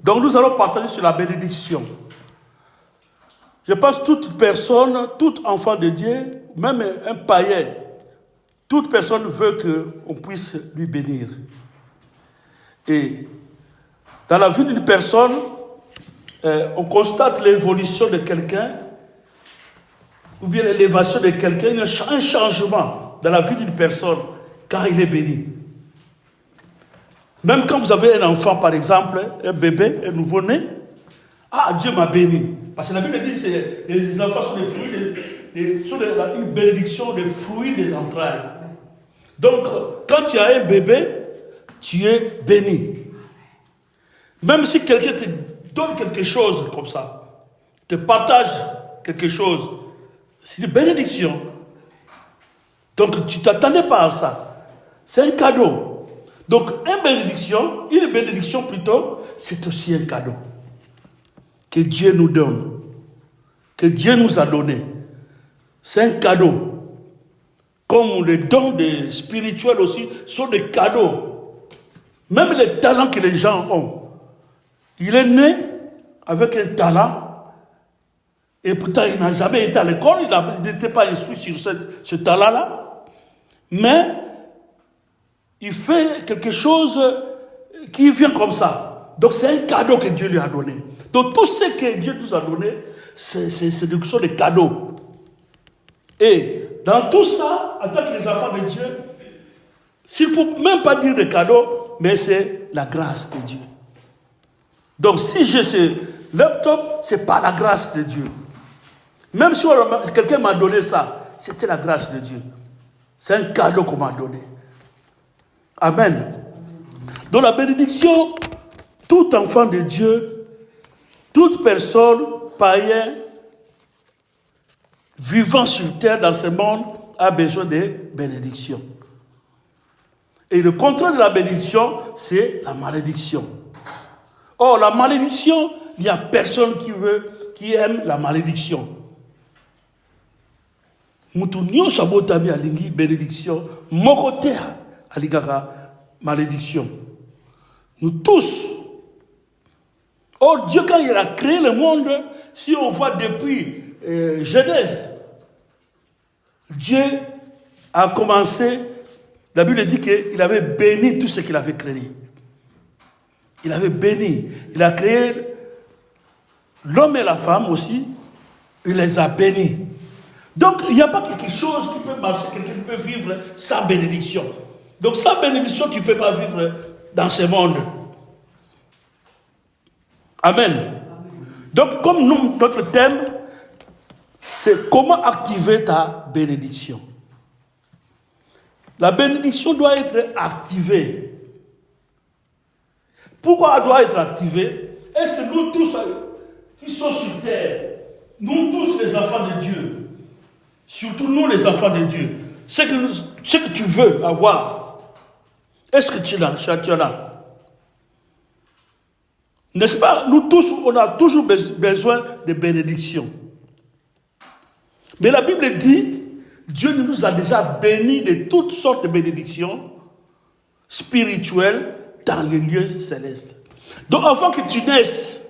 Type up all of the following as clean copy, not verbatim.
Donc nous allons partager sur la bénédiction. Je pense que toute personne, tout enfant de Dieu, même un païen, toute personne veut qu'on puisse lui bénir. Et dans la vie d'une personne, on constate l'évolution de quelqu'un, ou bien l'élévation de quelqu'un, un changement dans la vie d'une personne quand il est béni. Même quand vous avez un enfant, par exemple, un bébé, un nouveau-né, ah, Dieu m'a béni. Parce que la Bible dit que les enfants sont une bénédiction des fruits des entrailles. Donc, quand tu as un bébé, tu es béni. Même si quelqu'un te donne quelque chose comme ça, te partage quelque chose, c'est une bénédiction. Donc, tu ne t'attendais pas à ça. C'est un cadeau. Donc, une bénédiction plutôt, c'est aussi un cadeau que Dieu nous donne, que Dieu nous a donné. C'est un cadeau. Comme les dons spirituels aussi sont des cadeaux. Même les talents que les gens ont. Il est né avec un talent et pourtant il n'a jamais été à l'école, il n'était pas instruit sur ce talent-là. Mais il fait quelque chose qui vient comme ça. Donc c'est un cadeau que Dieu lui a donné. Donc tout ce que Dieu nous a donné, c'est des cadeaux. Et dans tout ça, en tant que les enfants de Dieu, s'il ne faut même pas dire des cadeaux, mais c'est la grâce de Dieu. Donc si j'ai ce laptop, c'est pas la grâce de Dieu. Même si quelqu'un m'a donné ça, c'était la grâce de Dieu. C'est un cadeau qu'on m'a donné. Amen. Donc la bénédiction, tout enfant de Dieu, toute personne païenne vivant sur terre dans ce monde a besoin de bénédiction. Et le contraire de la bénédiction, c'est la malédiction. Or, la malédiction, il n'y a personne qui aime la malédiction. Mutunio sabotami alingi bénédiction, mokotea aligara malédiction. Nous tous. Or, Dieu, quand il a créé le monde, si on voit depuis Genèse, Dieu a commencé, la Bible dit qu'il avait béni tout ce qu'il avait créé. Il avait béni. Il a créé l'homme et la femme aussi. Il les a bénis. Donc, il n'y a pas quelque chose qui peut marcher, quelqu'un qui peut vivre sans bénédiction. Donc, sans bénédiction, tu ne peux pas vivre dans ce monde. Amen. Donc, comme notre thème, c'est comment activer ta bénédiction. La bénédiction doit être activée. Pourquoi elle doit être activée? Est-ce que nous tous qui sommes sur terre, nous tous les enfants de Dieu, surtout nous les enfants de Dieu, ce que tu veux avoir, est-ce que tu en as? N'est-ce pas? Nous tous, on a toujours besoin de bénédiction. Mais la Bible dit, Dieu nous a déjà bénis de toutes sortes de bénédictions spirituelles dans les lieux célestes. Donc avant que tu naisses,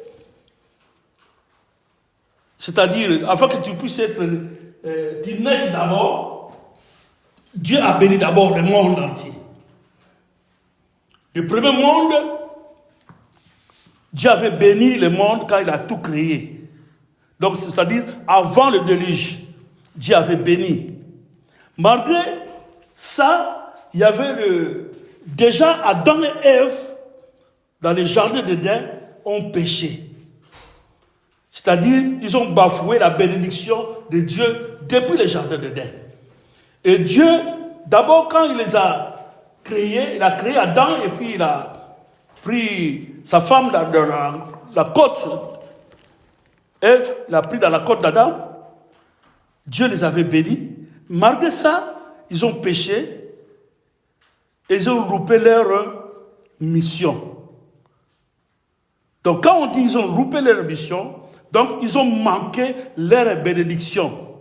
c'est-à-dire avant que tu puisses être, tu naisses d'abord, Dieu a béni d'abord le monde entier. Le premier monde, Dieu avait béni le monde quand il a tout créé. Donc c'est-à-dire avant le déluge, Dieu avait béni. Malgré ça, il y avait déjà Adam et Ève, dans le jardin d'Éden, ont péché. C'est-à-dire, ils ont bafoué la bénédiction de Dieu depuis le jardin d'Éden. Et Dieu, d'abord, quand il les a créés, il a créé Adam et puis il a pris sa femme dans la côte. Ève l'a pris dans la côte d'Adam. Dieu les avait bénis. Malgré ça, ils ont péché et ils ont loupé leur mission. Donc, quand on dit qu'ils ont loupé leur mission, donc ils ont manqué leur bénédiction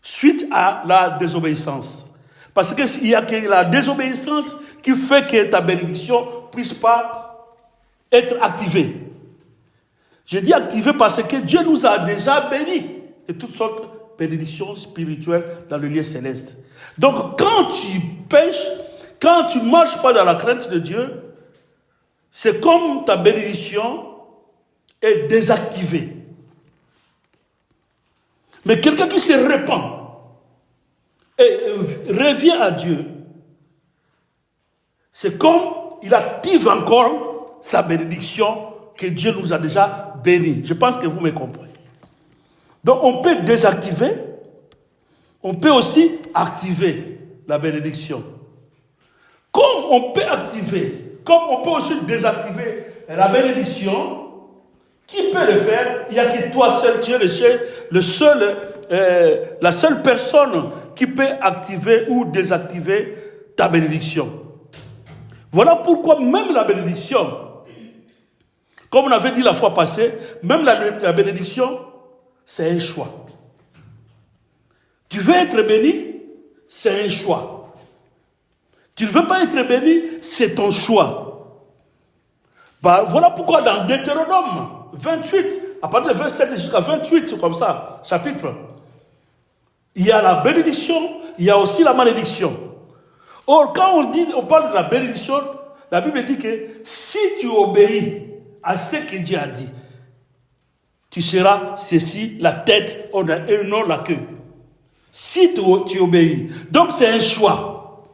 suite à la désobéissance. Parce qu'il y a que la désobéissance qui fait que ta bénédiction ne puisse pas être activée. Je dis activer parce que Dieu nous a déjà bénis de toutes sortes de bénédictions spirituelles dans le lieu céleste. Donc, quand tu pêches, quand tu ne marches pas dans la crainte de Dieu, c'est comme ta bénédiction est désactivée. Mais quelqu'un qui se répand et revient à Dieu, c'est comme il active encore sa bénédiction que Dieu nous a déjà bénie. Je pense que vous me comprenez. Donc on peut désactiver, on peut aussi activer la bénédiction. Comme on peut activer, comme on peut aussi désactiver la bénédiction, qui peut le faire? Il n'y a que toi seul, tu es la seule personne qui peut activer ou désactiver ta bénédiction. Voilà pourquoi même la bénédiction, comme on avait dit la fois passée, même la bénédiction, c'est un choix. Tu veux être béni, c'est un choix. Tu ne veux pas être béni, c'est ton choix. Voilà pourquoi dans Deutéronome 28, à partir de 27 jusqu'à 28, c'est comme ça, chapitre, il y a la bénédiction, il y a aussi la malédiction. Or, quand on parle de la bénédiction, la Bible dit que si tu obéis à ce que Dieu a dit, tu seras ceci, la tête et non la queue. Si tu obéis. Donc, c'est un choix.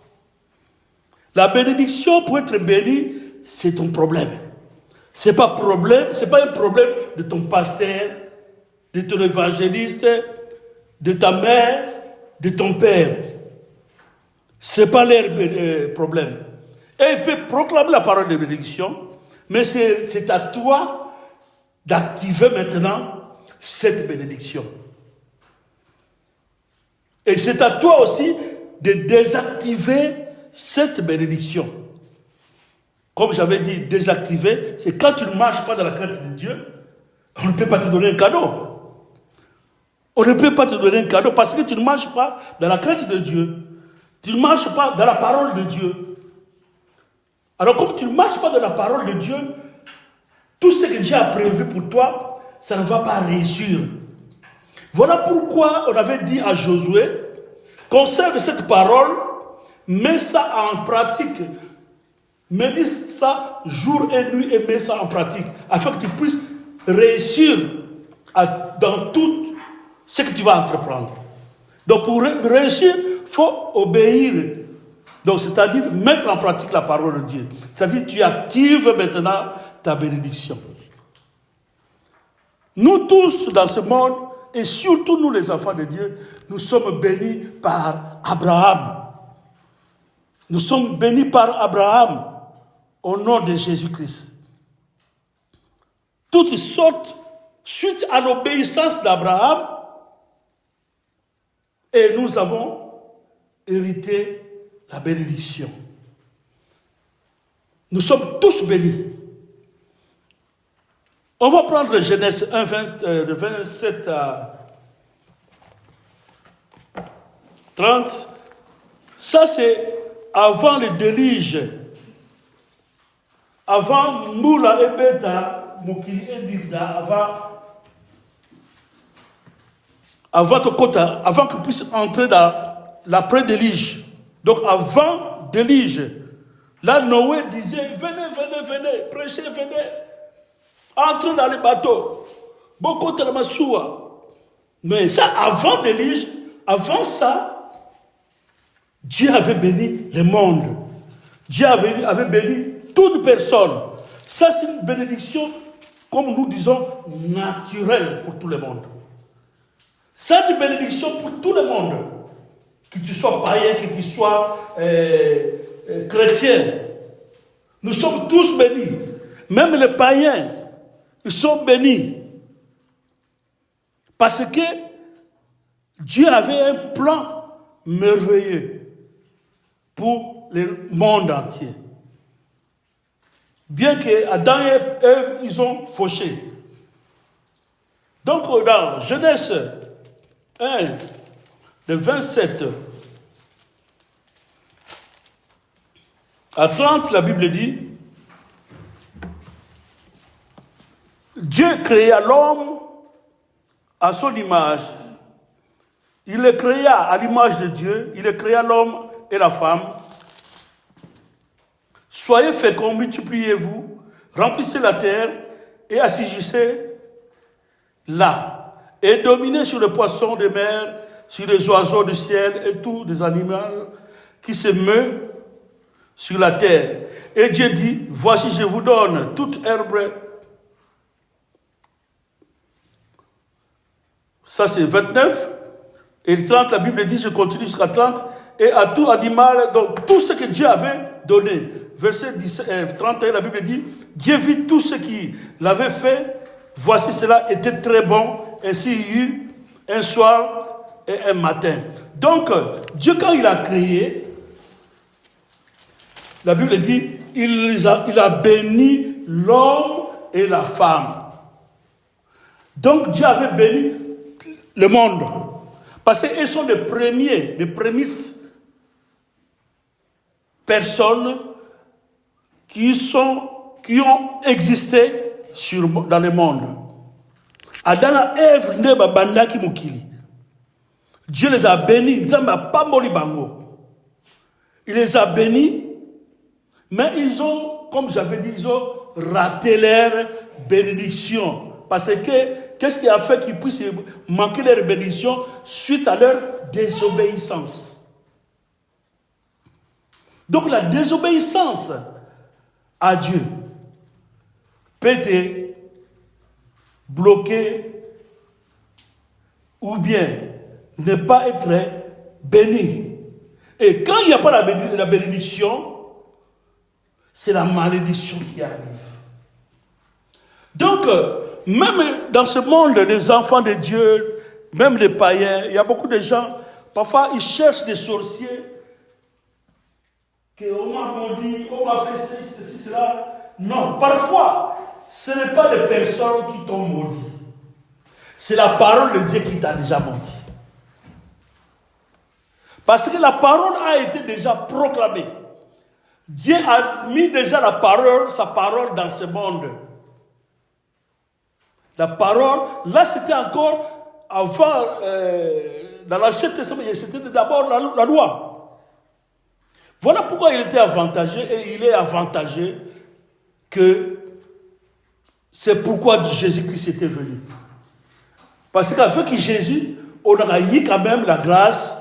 La bénédiction, pour être béni, c'est ton problème. C'est pas un problème de ton pasteur, de ton évangéliste, de ta mère, de ton père. C'est pas leur problème. Et il peut proclamer la parole de bénédiction, mais c'est à toi d'activer maintenant cette bénédiction. Et c'est à toi aussi de désactiver cette bénédiction. Comme j'avais dit, désactiver, c'est quand tu ne marches pas dans la crainte de Dieu, on ne peut pas te donner un cadeau. On ne peut pas te donner un cadeau parce que tu ne marches pas dans la crainte de Dieu. Tu ne marches pas dans la parole de Dieu. Alors comme tu ne marches pas dans la parole de Dieu, tout ce que Dieu a prévu pour toi, ça ne va pas réussir. Voilà pourquoi on avait dit à Josué, conserve cette parole, mets ça en pratique. Médite ça jour et nuit et mets ça en pratique, afin que tu puisses réussir dans tout ce que tu vas entreprendre. Donc pour réussir, il faut obéir. Donc c'est-à-dire mettre en pratique la parole de Dieu. C'est-à-dire tu actives maintenant ta bénédiction. Nous tous dans ce monde, et surtout nous les enfants de Dieu, nous sommes bénis par Abraham. Nous sommes bénis par Abraham au nom de Jésus-Christ. Toutes sortes, suite à l'obéissance d'Abraham, et nous avons hérité la bénédiction. Nous sommes tous bénis. On va prendre Genèse 1, de 27 à 30. Ça, c'est avant le déluge. Avant Moula et Beta, Mokili et Dirda, avant qu'ils puissent entrer dans l'après-déluge. Donc avant déluge, là Noé disait, venez, prêchez, venez. Entrez dans les bateaux. Beaucoup de la Massoua. Mais ça, avant déluge, avant ça, Dieu avait béni le monde. Dieu avait béni toute personne. Ça, c'est une bénédiction, comme nous disons, naturelle pour tout le monde. C'est une bénédiction pour tout le monde. Que tu sois païen, que tu sois chrétien. Nous sommes tous bénis. Même les païens, ils sont bénis. Parce que Dieu avait un plan merveilleux pour le monde entier. Bien que Adam et Ève, ils ont fauché. Donc, dans Genèse 1, de 27 à 30, la Bible dit, Dieu créa l'homme à son image. Il le créa à l'image de Dieu. Il le créa l'homme et la femme. Soyez féconds, multipliez-vous, remplissez la terre et assujettissez-la. Et dominez sur les poissons de mer, sur les oiseaux du ciel et tous les animaux qui se meuvent sur la terre. Et Dieu dit, voici je vous donne toute herbe. Ça c'est 29. Et 30, la Bible dit, je continue jusqu'à 30. Et à tout animal, donc tout ce que Dieu avait donné. Verset 31, la Bible dit, Dieu vit tout ce qu'il avait fait. Voici cela était très bon. Ainsi il y eut un soir et un matin. Donc, Dieu quand il a créé, la Bible dit, il a béni l'homme et la femme. Donc Dieu avait béni le monde. Parce qu'ils sont des prémices personnes qui ont existé dans le monde. Adam et Ève ne babandaki mukili. Dieu les a bénis. Il les a bénis, mais ils ont, comme j'avais dit, ils ont raté leur bénédiction. Parce que, qu'est-ce qui a fait qu'ils puissent manquer leur bénédiction suite à leur désobéissance? Donc la désobéissance à Dieu peut te bloquer ou bien ne pas être béni. Et quand il n'y a pas la bénédiction, c'est la malédiction qui arrive. Donc, même dans ce monde des enfants de Dieu, même les païens, il y a beaucoup de gens, parfois ils cherchent des sorciers, qu'on m'a maudit, on m'a fait ceci, cela. Non, parfois, ce n'est pas des personnes qui t'ont maudit. C'est la parole de Dieu qui t'a déjà maudit. Parce que la parole a été déjà proclamée. Dieu a mis déjà sa parole dans ce monde. La parole, là c'était encore avant, dans l'Ancien Testament, c'était d'abord la loi. Voilà pourquoi il était avantagé et il est avantagé que c'est pourquoi Jésus-Christ était venu. Parce qu'avec Jésus, on aura eu quand même la grâce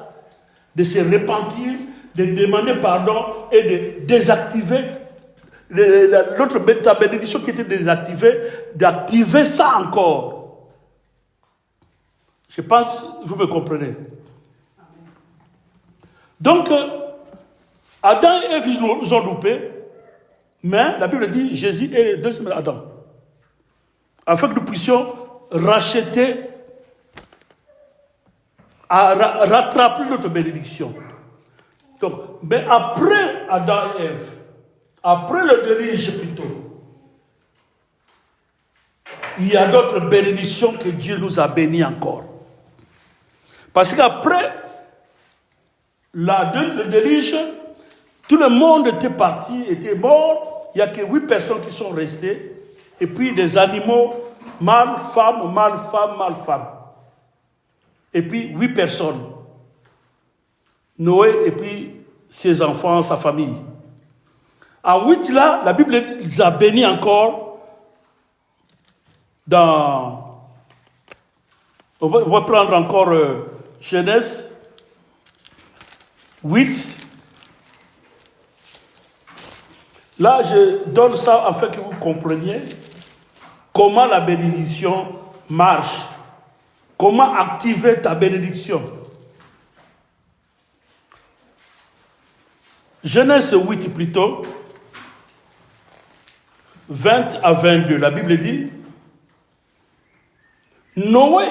de se repentir, de demander pardon et de désactiver ta bénédiction qui était désactivée, d'activer ça encore. Je pense que vous me comprenez. Donc, Adam et Ève nous ont loupé, mais la Bible dit Jésus est le deuxième Adam. Afin que nous puissions rattraper notre bénédiction. Donc, mais après Adam et Ève, après le déluge plutôt, il y a d'autres bénédictions que Dieu nous a bénies encore. Parce qu'après le déluge, tout le monde était parti, était mort. Il n'y a que 8 personnes qui sont restées. Et puis des animaux, mâle, femme, mâle, femme, mâle, femme. Et puis 8 personnes. Noé et puis ses enfants, sa famille. À 8 là, la Bible les a bénis encore dans... On va prendre encore Genèse 8. Là, je donne ça afin que vous compreniez comment la bénédiction marche. Comment activer ta bénédiction. Genèse 8 plutôt, 20 à 22, la Bible dit, Noé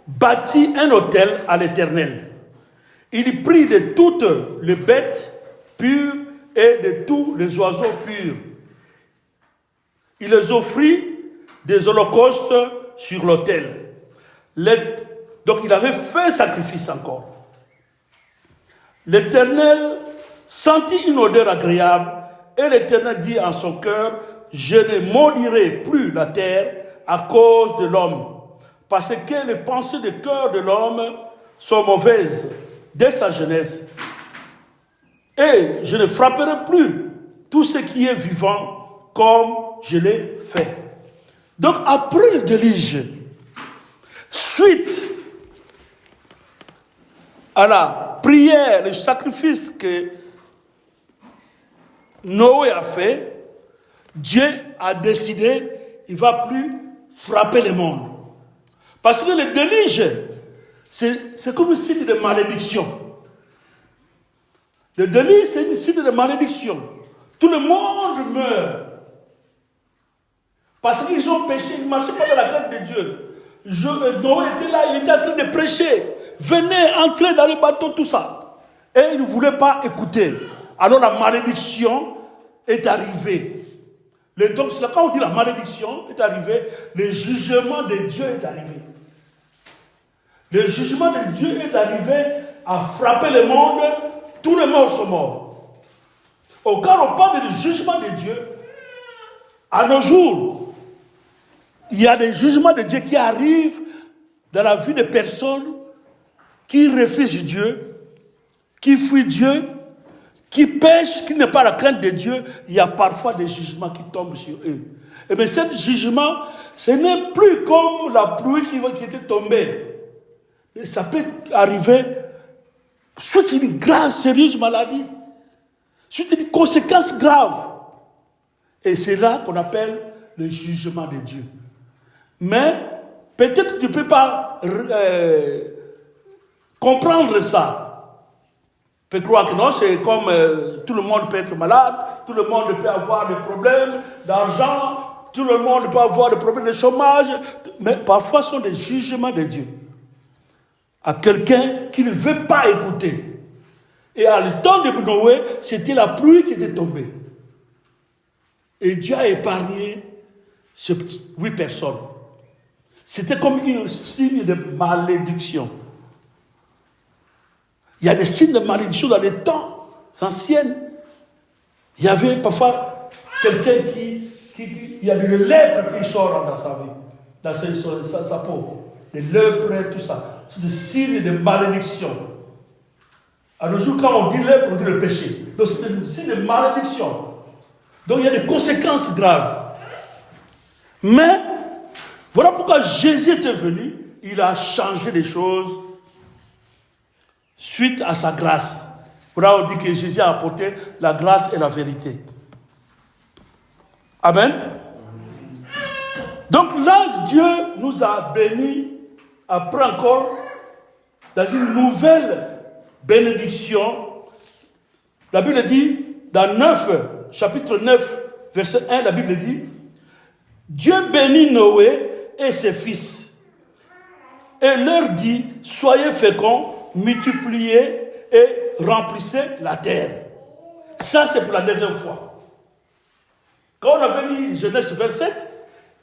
bâtit un autel à l'Éternel. Il prit de toutes les bêtes pures et de tous les oiseaux purs. Il les offrit des holocaustes sur l'autel. Donc il avait fait sacrifice encore. L'Éternel sentit une odeur agréable et l'Éternel dit en son cœur, je ne maudirai plus la terre à cause de l'homme. Parce que les pensées du cœur de l'homme sont mauvaises dès sa jeunesse. Et je ne frapperai plus tout ce qui est vivant comme je l'ai fait. Donc après le déluge, suite à la prière, le sacrifice que Noé a fait, Dieu a décidé, il ne va plus frapper le monde. Parce que le déluge, c'est comme un signe de malédiction. Le déluge, c'est un signe de malédiction. Tout le monde meurt. Parce qu'ils ont péché, ils ne marchaient pas dans la crainte de Dieu. Noé était là, il était en train de prêcher. Venez, entrez dans les bateaux, tout ça. Et il ne voulait pas écouter. Alors la malédiction est arrivée. Donc, quand on dit la malédiction est arrivée, le jugement de Dieu est arrivé. Le jugement de Dieu est arrivé à frapper le monde, tous les morts sont morts. Quand on parle du jugement de Dieu, à nos jours, il y a des jugements de Dieu qui arrivent dans la vie des personnes qui refusent Dieu, qui fuient Dieu, qui pêchent, qui n'ont pas la crainte de Dieu. Il y a parfois des jugements qui tombent sur eux. Et bien, ce jugement, ce n'est plus comme la pluie qui était tombée. Et ça peut arriver suite à une grave, sérieuse maladie, suite à une conséquence grave. Et c'est là qu'on appelle le jugement de Dieu. Mais peut-être que tu ne peux pas comprendre ça. Tu peux croire que non, c'est comme tout le monde peut être malade, tout le monde peut avoir des problèmes d'argent, tout le monde peut avoir des problèmes de chômage, mais parfois ce sont des jugements de Dieu à quelqu'un qui ne veut pas écouter. Et à le temps de Noé, c'était la pluie qui était tombée. Et Dieu a épargné ces 8 personnes. C'était comme un signe de malédiction. Il y a des signes de malédiction dans les temps anciens. Il y avait parfois quelqu'un il y a de lèpre qui sort dans sa vie, dans sa peau. Des lèpres, tout ça. C'est des signes de malédiction. À nos jours, quand on dit lèpre, on dit le péché. Donc c'est des signes de malédiction. Donc il y a des conséquences graves. Mais, voilà pourquoi Jésus était venu. Il a changé les choses suite à sa grâce. Voilà, on dit que Jésus a apporté la grâce et la vérité. Amen. Donc là, Dieu nous a bénis après encore dans une nouvelle bénédiction. La Bible dit, dans chapitre 9, verset 1, la Bible dit, Dieu bénit Noé et ses fils et leur dit, soyez féconds, multipliez et remplissez la terre. Ça, c'est pour la deuxième fois. Quand on avait lu Genèse 27,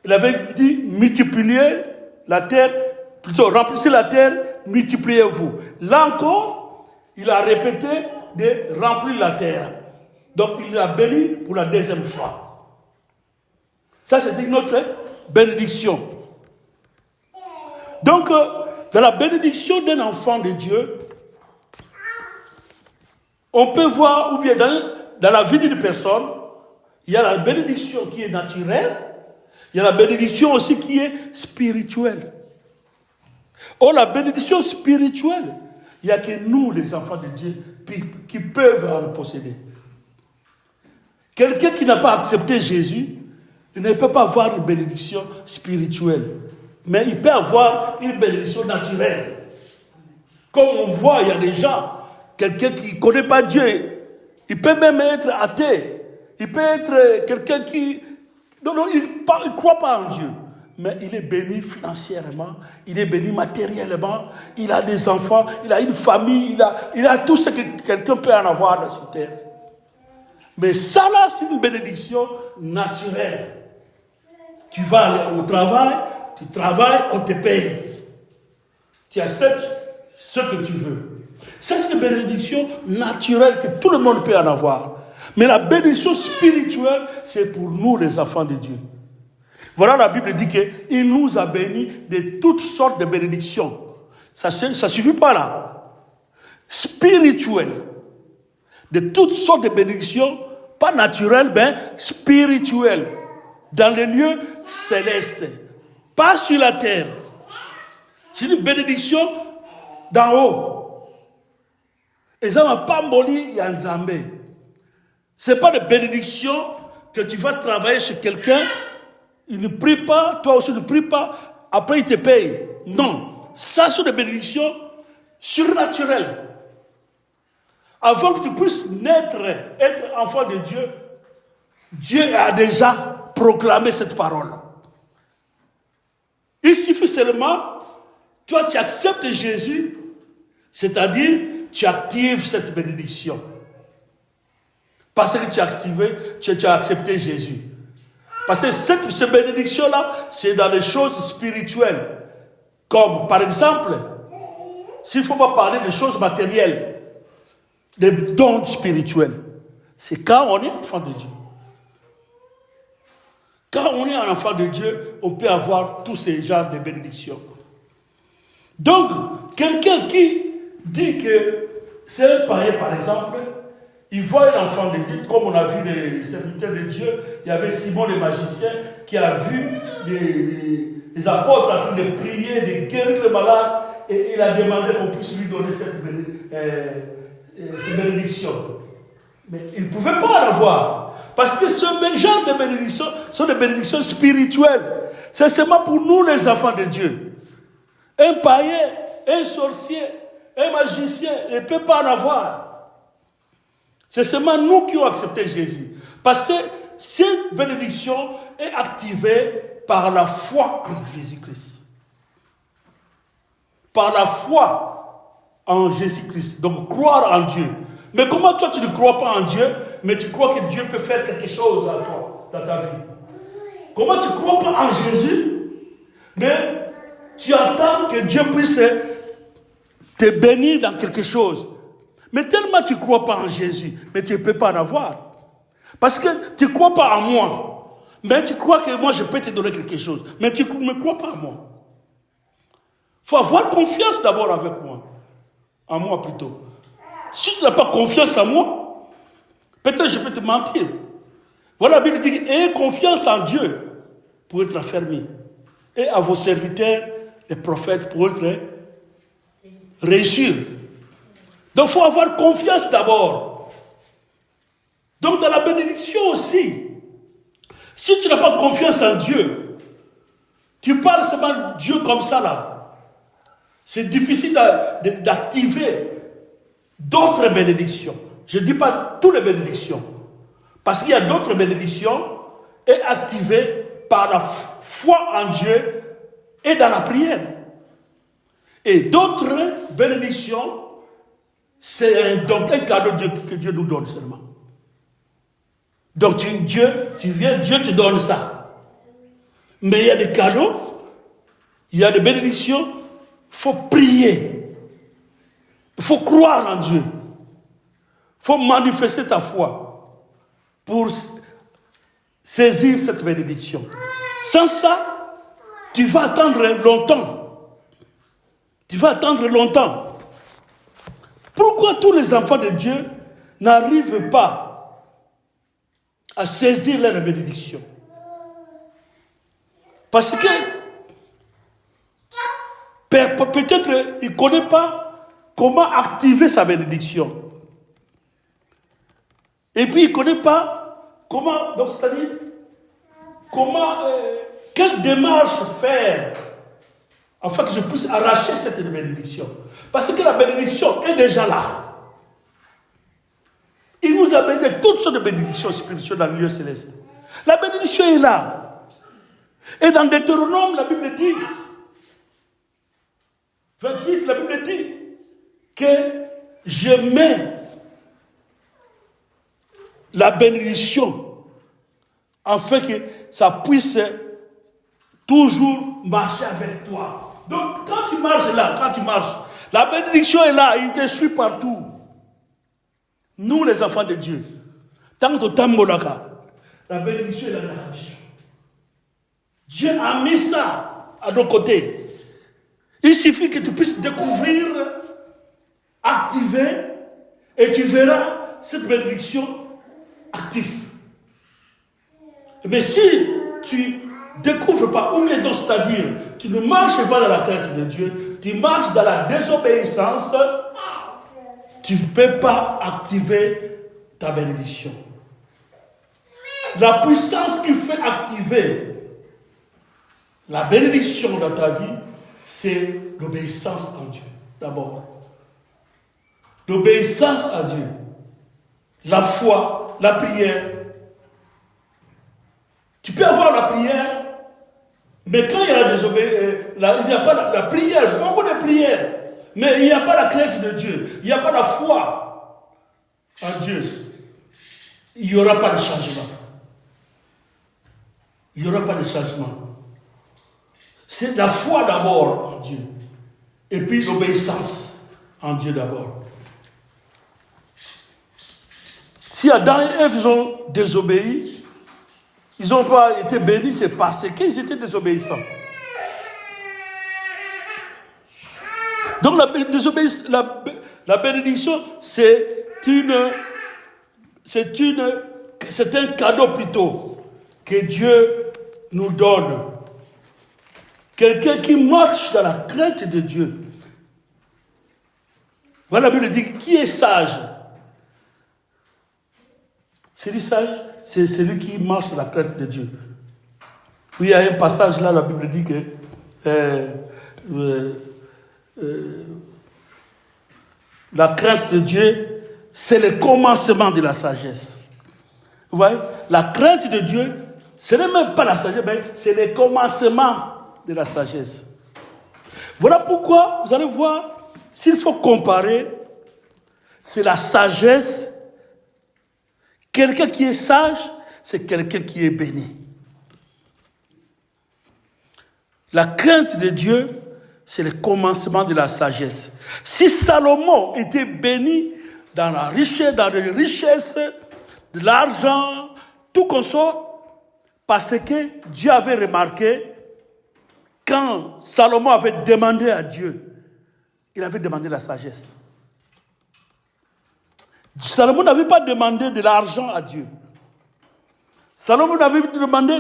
il avait dit, multipliez la terre, plutôt remplissez la terre, multipliez-vous. Là encore, il a répété de remplir la terre. Donc, il l'a béni pour la deuxième fois. Ça, c'était une autre bénédiction. Donc, dans la bénédiction d'un enfant de Dieu, on peut voir, ou bien dans la vie d'une personne, il y a la bénédiction qui est naturelle, il y a la bénédiction aussi qui est spirituelle. Or, la bénédiction spirituelle, il n'y a que nous, les enfants de Dieu, qui peuvent en posséder. Quelqu'un qui n'a pas accepté Jésus, il ne peut pas avoir une bénédiction spirituelle. Mais il peut avoir une bénédiction naturelle. Comme on voit, il y a des gens, quelqu'un qui ne connaît pas Dieu, il peut même être athée. Il peut être quelqu'un qui... Non, il ne croit pas en Dieu. Mais il est béni financièrement, il est béni matériellement, il a des enfants, il a une famille, il a tout ce que quelqu'un peut en avoir dans cette terre. Mais ça là, c'est une bénédiction naturelle. Tu vas aller au travail, tu travailles, on te paye. Tu acceptes ce que tu veux. Ça, c'est une bénédiction naturelle que tout le monde peut en avoir. Mais la bénédiction spirituelle, c'est pour nous, les enfants de Dieu. Voilà, la Bible dit qu'il nous a bénis de toutes sortes de bénédictions. Ça ne suffit pas là. Spirituelles. De toutes sortes de bénédictions, pas naturelles, mais spirituelles. Dans les lieux célestes. Pas sur la terre. C'est une bénédiction d'en haut. Et ça m'a pas mboli yanzambe. C'est pas de bénédiction que tu vas travailler chez quelqu'un, il ne prie pas, toi aussi ne prie pas, après il te paye. Non. Ça, c'est des bénédictions surnaturelles. Avant que tu puisses naître, être enfant de Dieu, Dieu a déjà proclamé cette parole. Il suffit seulement, toi tu acceptes Jésus, c'est-à-dire tu actives cette bénédiction. Parce que tu as accepté Jésus. Parce que cette bénédiction-là, c'est dans les choses spirituelles. Comme, par exemple, s'il ne faut pas parler des choses matérielles, des dons spirituels, c'est quand on est enfant de Dieu. Quand on est un enfant de Dieu, on peut avoir tous ces genres de bénédictions. Donc, quelqu'un qui dit que c'est un païen, par exemple, il voit un enfant de Dieu, comme on a vu les serviteurs de Dieu, il y avait Simon le magicien qui a vu les apôtres en train de prier, de guérir les malades, et il a demandé qu'on puisse lui donner cette bénédiction. Mais il ne pouvait pas en avoir. Parce que ce genre de bénédictions sont des bénédictions spirituelles. C'est seulement pour nous les enfants de Dieu. Un païen, un sorcier, un magicien, il ne peut pas en avoir. C'est seulement nous qui avons accepté Jésus. Parce que cette bénédiction est activée par la foi en Jésus-Christ. Par la foi en Jésus-Christ. Donc croire en Dieu. Mais comment toi tu ne crois pas en Dieu, mais tu crois que Dieu peut faire quelque chose à toi, dans ta vie? Comment tu ne crois pas en Jésus, mais tu attends que Dieu puisse te bénir dans quelque chose? Mais tellement tu ne crois pas en Jésus, mais tu ne peux pas en avoir. Parce que tu ne crois pas en moi. Mais tu crois que moi je peux te donner quelque chose. Mais tu ne me crois pas en moi. Il faut avoir confiance d'abord avec moi. En moi plutôt. Si tu n'as pas confiance en moi, peut-être je peux te mentir. Voilà, la Bible dit, ayez confiance en Dieu pour être affermi. Et à vos serviteurs, les prophètes, pour être réussir. Donc il faut avoir confiance d'abord. Donc dans la bénédiction aussi, si tu n'as pas confiance en Dieu, tu parles seulement de Dieu comme ça là. C'est difficile d'activer d'autres bénédictions. Je ne dis pas toutes les bénédictions. Parce qu'il y a d'autres bénédictions et activées par la foi en Dieu et dans la prière. Et d'autres bénédictions, c'est donc un cadeau que Dieu nous donne seulement. Donc tu viens, Dieu te donne ça. Mais il y a des cadeaux, il y a des bénédictions, il faut prier. Il faut croire en Dieu. Il faut manifester ta foi pour saisir cette bénédiction. Sans ça, tu vas attendre longtemps. Tu vas attendre longtemps. Pourquoi tous les enfants de Dieu n'arrivent pas à saisir leur bénédiction? Parce que peut-être il ne connaît pas comment activer sa bénédiction. Et puis il ne connaît pas comment, donc c'est-à-dire, quelle démarche faire afin que je puisse arracher cette bénédiction. Parce que la bénédiction est déjà là. Il nous a béni toutes sortes de bénédictions spirituelles dans le lieu céleste. La bénédiction est là. Et dans Deutéronome, la Bible dit, 28, la Bible dit que je mets la bénédiction afin que ça puisse toujours marcher avec toi. Donc, quand tu marches là, la bénédiction est là, il te suit partout. Nous, les enfants de Dieu, tant que tu t'ambolaka, la bénédiction est là dans la mission. Dieu a mis ça à nos côtés. Il suffit que tu puisses découvrir, activer, et tu verras cette bénédiction active. Mais si tu ne découvres pas, ou bien donc, c'est-à-dire, tu ne marches pas dans la crainte de Dieu, tu marches dans la désobéissance, tu ne peux pas activer ta bénédiction. La puissance qui fait activer la bénédiction dans ta vie, c'est l'obéissance en Dieu, d'abord. L'obéissance à Dieu, la foi, la prière. Tu peux avoir la prière, mais quand il y a il n'y a pas la prière, beaucoup de prières, mais il n'y a pas la crainte de Dieu, il n'y a pas la foi en Dieu, il n'y aura pas de changement. Il n'y aura pas de changement. C'est la foi d'abord en Dieu, et puis l'obéissance en Dieu d'abord. Si Adam et Ève ont désobéi, ils n'ont pas été bénis, c'est parce qu'ils étaient désobéissants. Donc la bénédiction, c'est un cadeau plutôt que Dieu nous donne. Quelqu'un qui marche dans la crainte de Dieu. Voilà, la Bible dit, qui est sage? Celui sage, c'est celui qui marche dans la crainte de Dieu. Oui, il y a un passage là, la Bible dit que la crainte de Dieu, c'est le commencement de la sagesse. Vous voyez, la crainte de Dieu, ce n'est même pas la sagesse, mais c'est le commencement de la sagesse. Voilà pourquoi, vous allez voir, s'il faut comparer, c'est la sagesse. Quelqu'un qui est sage, c'est quelqu'un qui est béni. La crainte de Dieu, c'est le commencement de la sagesse. Si Salomon était béni dans les richesses, de l'argent, tout consort, parce que Dieu avait remarqué, quand Salomon avait demandé à Dieu, il avait demandé la sagesse. Salomon n'avait pas demandé de l'argent à Dieu. Salomon n'avait pas demandé,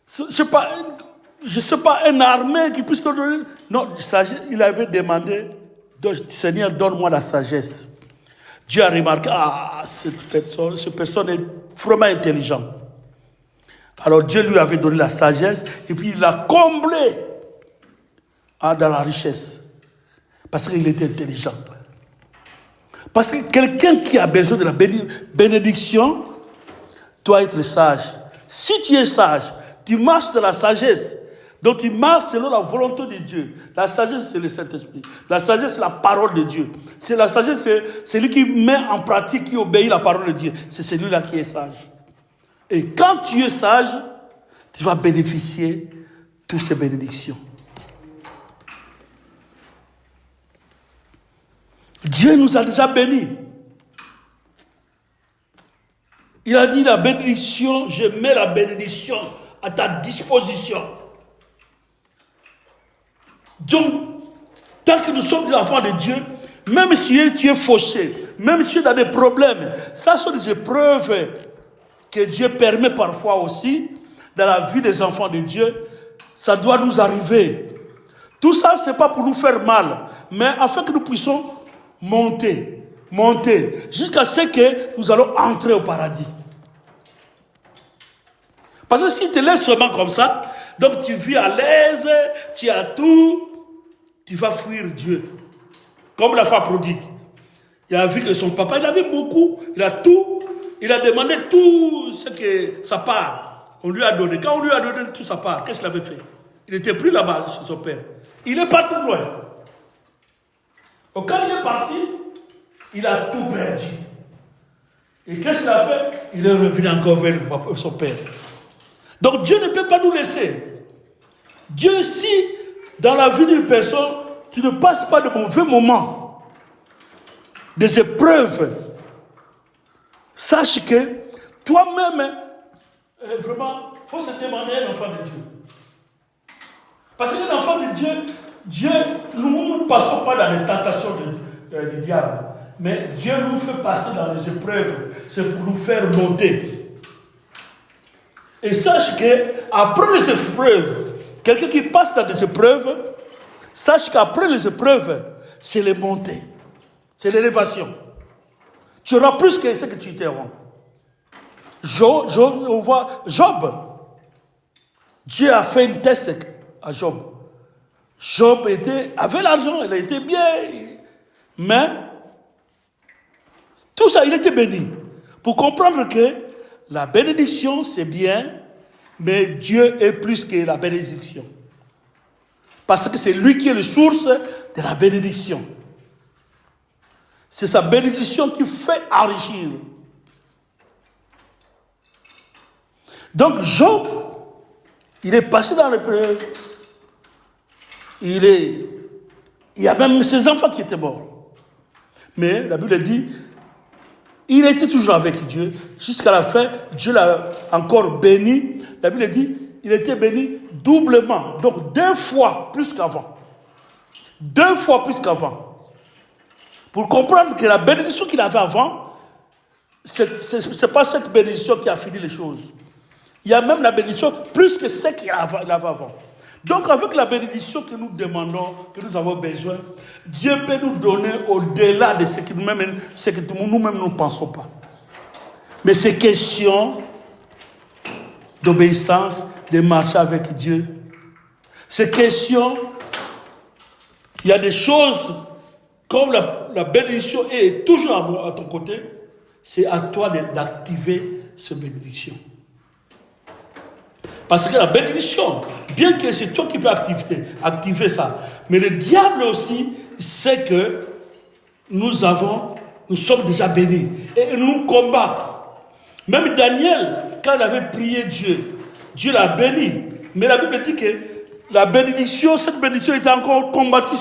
je sais pas, une armée qui puisse te donner. Non, il avait demandé, Seigneur, donne-moi la sagesse. Dieu a remarqué, cette personne est vraiment intelligente. Alors Dieu lui avait donné la sagesse et puis il l'a comblé dans la richesse. Parce qu'il était intelligent. Parce que quelqu'un qui a besoin de la bénédiction doit être sage. Si tu es sage, tu marches dans la sagesse. Donc tu marches selon la volonté de Dieu. La sagesse, c'est le Saint-Esprit. La sagesse, c'est la parole de Dieu. C'est la sagesse, c'est celui qui met en pratique, qui obéit à la parole de Dieu. C'est celui-là qui est sage. Et quand tu es sage, tu vas bénéficier de toutes ces bénédictions. Dieu nous a déjà bénis. Il a dit la bénédiction, je mets la bénédiction à ta disposition. Donc, tant que nous sommes des enfants de Dieu, même si tu es fauché, même si tu es dans des problèmes, ça sont des épreuves que Dieu permet parfois aussi dans la vie des enfants de Dieu. Ça doit nous arriver. Tout ça, ce n'est pas pour nous faire mal, mais afin que nous puissions monter, jusqu'à ce que nous allons entrer au paradis. Parce que si tu te laisses seulement comme ça, donc tu vis à l'aise, tu as tout, tu vas fuir Dieu. Comme la femme prodigue. Il a vu que son papa, il avait beaucoup, il a tout, il a demandé tout ce que sa part, on lui a donné. Quand on lui a donné toute sa part, qu'est-ce qu'il avait fait? Il n'était plus là-bas chez son père. Il est parti loin. Donc quand il est parti, il a tout perdu. Et qu'est-ce qu'il a fait? Il est revenu encore vers son père. Donc Dieu ne peut pas nous laisser. Dieu, si dans la vie d'une personne, tu ne passes pas de mauvais moments, des épreuves, sache que toi-même, vraiment, faut se demander un enfant de Dieu. Parce qu'un enfant de Dieu, nous ne passons pas dans les tentations du diable. Mais Dieu nous fait passer dans les épreuves. C'est pour nous faire monter. Et sache qu'après les épreuves, quelqu'un qui passe dans des épreuves, sache qu'après les épreuves, c'est les montées. C'est l'élévation. Tu auras plus que ce que tu étais avant. On voit Job. Dieu a fait une test à Job. Job avait l'argent, il était bien. Mais, tout ça, il était béni. Pour comprendre que la bénédiction, c'est bien, mais Dieu est plus que la bénédiction. Parce que c'est lui qui est la source de la bénédiction. C'est sa bénédiction qui fait enrichir. Donc Job, il est passé dans l'épreuve. Il y a même ses enfants qui étaient morts. Mais la Bible dit, il était toujours avec Dieu. Jusqu'à la fin, Dieu l'a encore béni. La Bible dit, il était béni doublement. Donc 2 fois plus qu'avant. 2 fois plus qu'avant. Pour comprendre que la bénédiction qu'il avait avant, c'est pas cette bénédiction qui a fini les choses. Il y a même la bénédiction plus que ce qu'il avait avant. Donc avec la bénédiction que nous demandons, que nous avons besoin, Dieu peut nous donner au-delà de ce que nous-mêmes ne pensons pas. Mais c'est question d'obéissance, de marcher avec Dieu. C'est question, il y a des choses, comme la bénédiction est toujours à ton côté, c'est à toi d'activer cette bénédiction. Parce que la bénédiction, bien que c'est toi qui peux activer ça, mais le diable aussi sait que nous sommes déjà bénis. Et il nous combat. Même Daniel, quand il avait prié Dieu, Dieu l'a béni. Mais la Bible dit que la bénédiction, cette bénédiction était encore combattue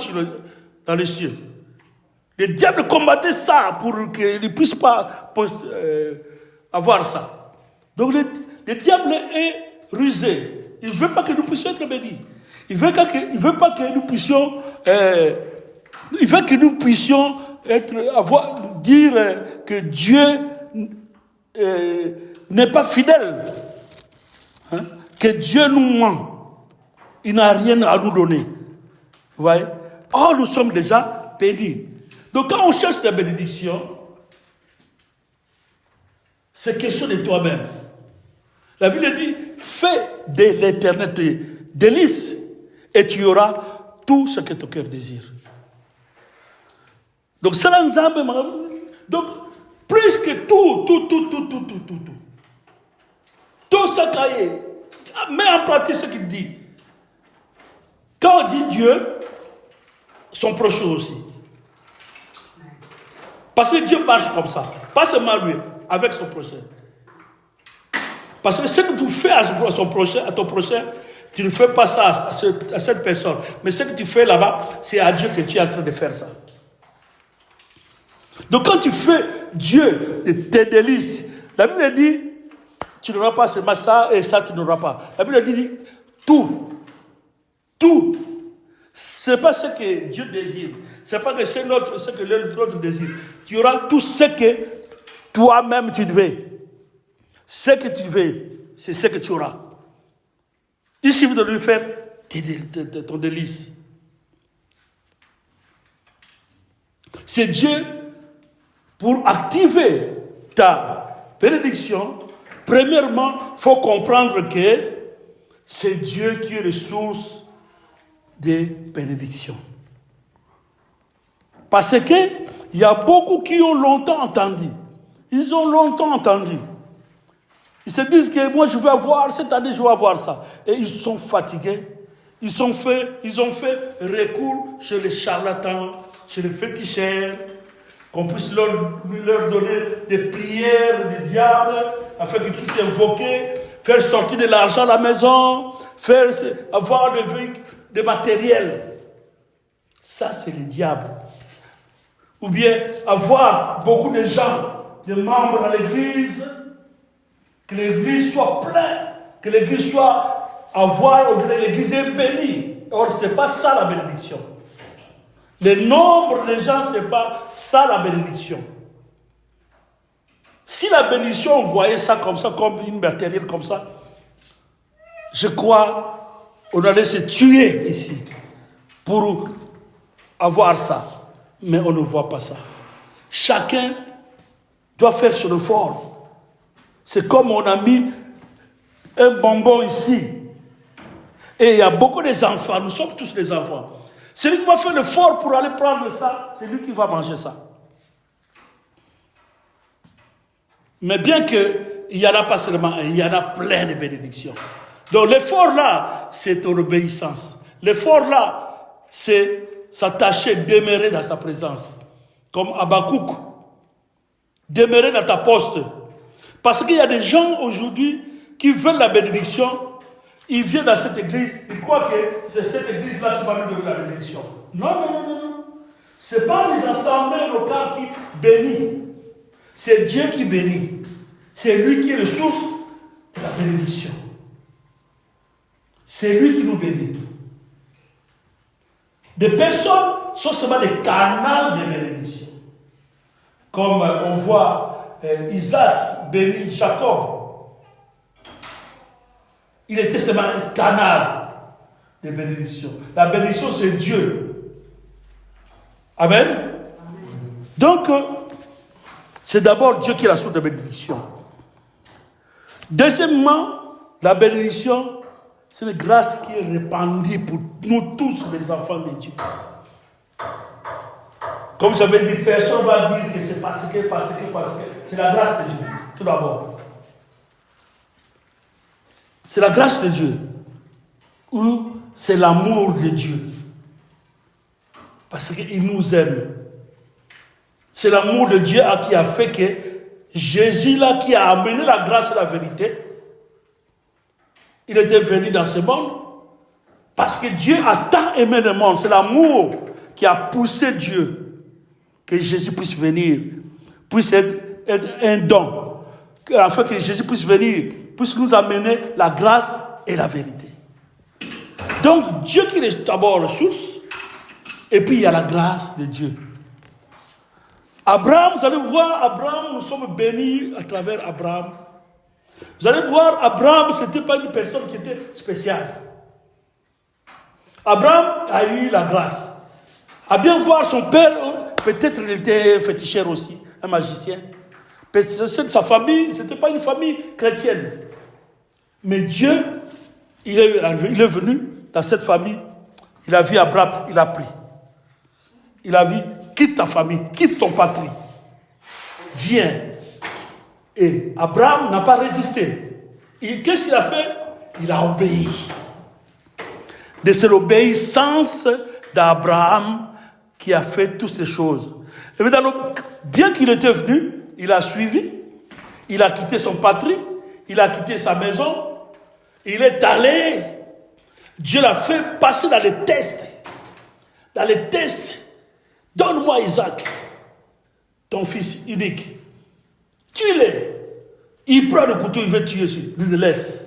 dans les cieux. Le diable combattait ça pour qu'il ne puisse pas avoir ça. Donc le diable est rusé. Il ne veut pas que nous puissions être bénis. Il veut pas que nous puissions dire que Dieu n'est pas fidèle. Hein? Que Dieu nous ment. Il n'a rien à nous donner. Vous voyez? Or, nous sommes déjà bénis. Donc, quand on cherche la bénédiction, c'est question de toi-même. La Bible dit, fais de l'éternité délice et tu auras tout ce que ton cœur désire. Donc, c'est l'ensemble. Donc, plus que tout. Tout ça cahier. Mets en pratique ce qu'il dit. Quand on dit Dieu, son prochain aussi. Parce que Dieu marche comme ça. Pas seulement lui, avec son prochain. Parce que ce que tu fais à ton prochain, tu ne fais pas ça à cette personne. Mais ce que tu fais là-bas, c'est à Dieu que tu es en train de faire ça. Donc quand tu fais Dieu tes délices, la Bible dit, tu n'auras pas seulement ça et ça tu n'auras pas. La Bible dit tout. Tout. Ce n'est pas ce que Dieu désire. Ce n'est pas que c'est ce que l'autre désire. Tu auras tout ce que toi-même tu veux. Ce que tu veux, c'est ce que tu auras. Il suffit de lui faire ton délice. C'est Dieu, pour activer ta bénédiction, premièrement, il faut comprendre que c'est Dieu qui est la source des bénédictions. Parce qu'il y a beaucoup qui ont longtemps entendu. Ils ont longtemps entendu. Ils se disent que moi je vais avoir, cette année je vais avoir ça. Et ils sont fatigués. Ils ont fait recours chez les charlatans, chez les féticheurs, qu'on puisse leur donner des prières, des diables, afin qu'ils puissent invoquer, faire sortir de l'argent à la maison, avoir des matériels. Ça, c'est le diable. Ou bien avoir beaucoup de gens, de membres à l'église, que l'église soit pleine, que l'église soit, avoir, on dirait l'église est bénie. Or, ce n'est pas ça la bénédiction. Le nombre de gens, ce n'est pas ça la bénédiction. Si la bénédiction, on voyait ça, comme une matérielle comme ça, je crois, on allait se tuer ici pour avoir ça. Mais on ne voit pas ça. Chacun doit faire son effort. C'est comme on a mis un bonbon ici. Et il y a beaucoup d'enfants. Nous sommes tous des enfants. Celui qui va faire l'effort pour aller prendre ça, c'est lui qui va manger ça. Mais bien qu'il y en a pas seulement, il y en a plein de bénédictions. Donc l'effort là, c'est ton obéissance. L'effort là, c'est s'attacher, demeurer dans sa présence. Comme Habakkuk. Demeurer dans ta poste. Parce qu'il y a des gens aujourd'hui qui veulent la bénédiction. Ils viennent dans cette église. Ils croient que c'est cette église-là qui va nous donner la bénédiction. Non. Ce n'est pas les assemblées locales qui bénissent. C'est Dieu qui bénit. C'est lui qui est le source de la bénédiction. C'est lui qui nous bénit. Des personnes sont seulement des canaux de bénédiction. Comme on voit Isaac bénit Jacob. Il était seulement un canal de bénédiction. La bénédiction, c'est Dieu. Amen. Amen. Donc, c'est d'abord Dieu qui est la source de bénédiction. Deuxièmement, la bénédiction, c'est une grâce qui est répandue pour nous tous, les enfants de Dieu. Comme j'avais dit, personne ne va dire que c'est parce que. C'est la grâce de Dieu, tout d'abord. C'est la grâce de Dieu. Ou c'est l'amour de Dieu. Parce qu'il nous aime. C'est l'amour de Dieu qui a fait que Jésus, là, qui a amené la grâce et la vérité, il était venu dans ce monde. Parce que Dieu a tant aimé le monde. C'est l'amour qui a poussé Dieu que Jésus puisse venir, puisse être un don. Afin que Jésus puisse venir, puisse nous amener la grâce et la vérité. Donc, Dieu qui est d'abord la source, et puis il y a la grâce de Dieu. Abraham, vous allez voir, Abraham, nous sommes bénis à travers Abraham. Vous allez voir, Abraham, ce n'était pas une personne qui était spéciale. Abraham a eu la grâce. À bien voir son père, peut-être il était féticheur aussi, un magicien. Peut-être sa famille, ce n'était pas une famille chrétienne. Mais Dieu, il est venu dans cette famille. Il a vu Abraham, il a pris. Il a vu, quitte ta famille, quitte ton patrie. Viens. Et Abraham n'a pas résisté. Qu'est-ce qu'il a fait? Il a obéi. C'est l'obéissance d'Abraham qui a fait toutes ces choses. Et bien qu'il était venu, il a suivi, il a quitté son patrie, il a quitté sa maison, il est allé. Dieu l'a fait passer dans les tests. Dans les tests. Donne-moi Isaac, ton fils unique. Tue-le. Il prend le couteau, il veut tuer celui, il le laisse.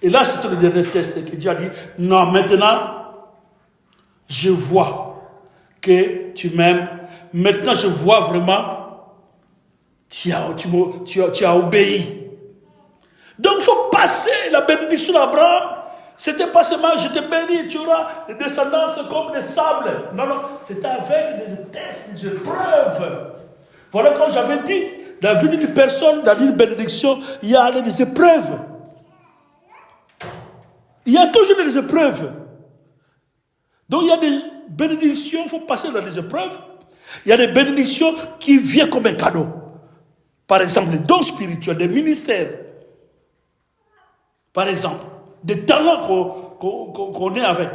Et là, c'était le dernier test que Dieu a dit, non, maintenant, je vois que tu m'aimes. Maintenant, je vois vraiment, tu as obéi. Donc, il faut passer la bénédiction d'Abraham. C'était pas seulement, je te bénis, tu auras des descendances comme des sables. Non, c'était avec des tests, des épreuves. Voilà quand j'avais dit, dans la vie d'une personne, dans une bénédiction, il y a des épreuves. Il y a toujours des épreuves. Donc il y a des bénédictions, il faut passer dans des épreuves. Il y a des bénédictions qui viennent comme un cadeau. Par exemple, les dons spirituels, des ministères. Par exemple, des talents qu'on est avec.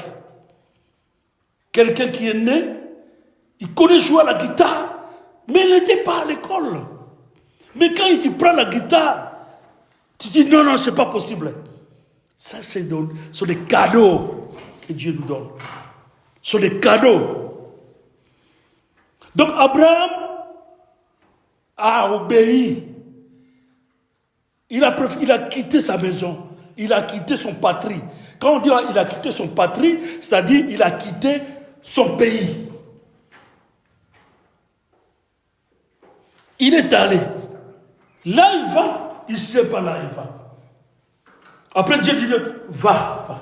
Quelqu'un qui est né, il connaît jouer à la guitare, mais il n'était pas à l'école. Mais quand il prend la guitare, tu dis non, c'est pas possible. Ça, ce sont des cadeaux que Dieu nous donne. Ce sont des cadeaux. Donc Abraham a obéi. Il a quitté sa maison. Il a quitté son patrie. Quand on dit il a quitté son patrie, c'est-à-dire il a quitté son pays. Il est allé. Là, il va, il ne sait pas là, il va. Après, Dieu dit, va.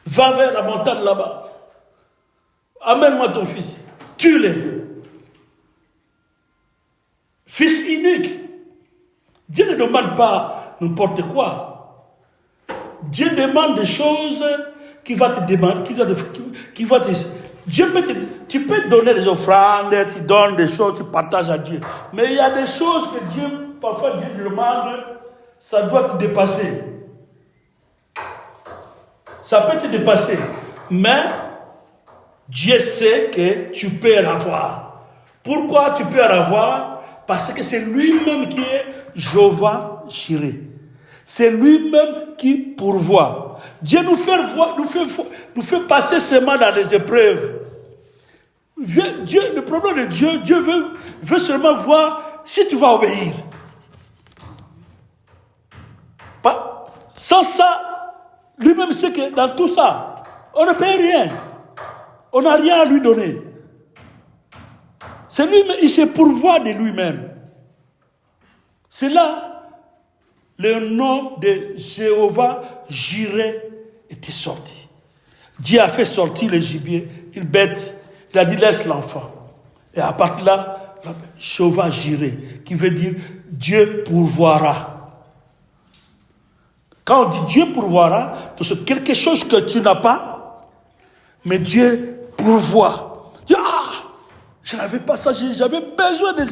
Va vers la montagne là-bas. Amène-moi ton fils. Tue-le. Fils unique. Dieu ne demande pas n'importe quoi. Dieu demande des choses qui va te demander, qui va te... Dieu peut tu peux donner des offrandes, tu donnes des choses, tu partages à Dieu. Mais il y a des choses que Dieu, parfois Dieu demande, ça doit te dépasser. Ça peut te dépasser. Mais Dieu sait que tu peux en avoir. Pourquoi tu peux en avoir? Parce que c'est lui-même qui est Jéhovah Jireh. C'est lui-même qui pourvoit. Dieu nous fait passer seulement dans les épreuves. Dieu, le problème de Dieu, Dieu veut seulement voir si tu vas obéir. Sans ça, lui-même sait que dans tout ça, on ne paye rien. On n'a rien à lui donner. C'est lui-même, il se pourvoit de lui-même. C'est là le nom de Jéhovah Jireh était sorti. Dieu a fait sortir le gibier, une bête. Il a dit laisse l'enfant. Et à partir de là, Jéhovah Jireh, qui veut dire Dieu pourvoira. Quand on dit Dieu pourvoira, c'est quelque chose que tu n'as pas, mais Dieu pourvoit. Je n'avais pas ça, j'avais besoin de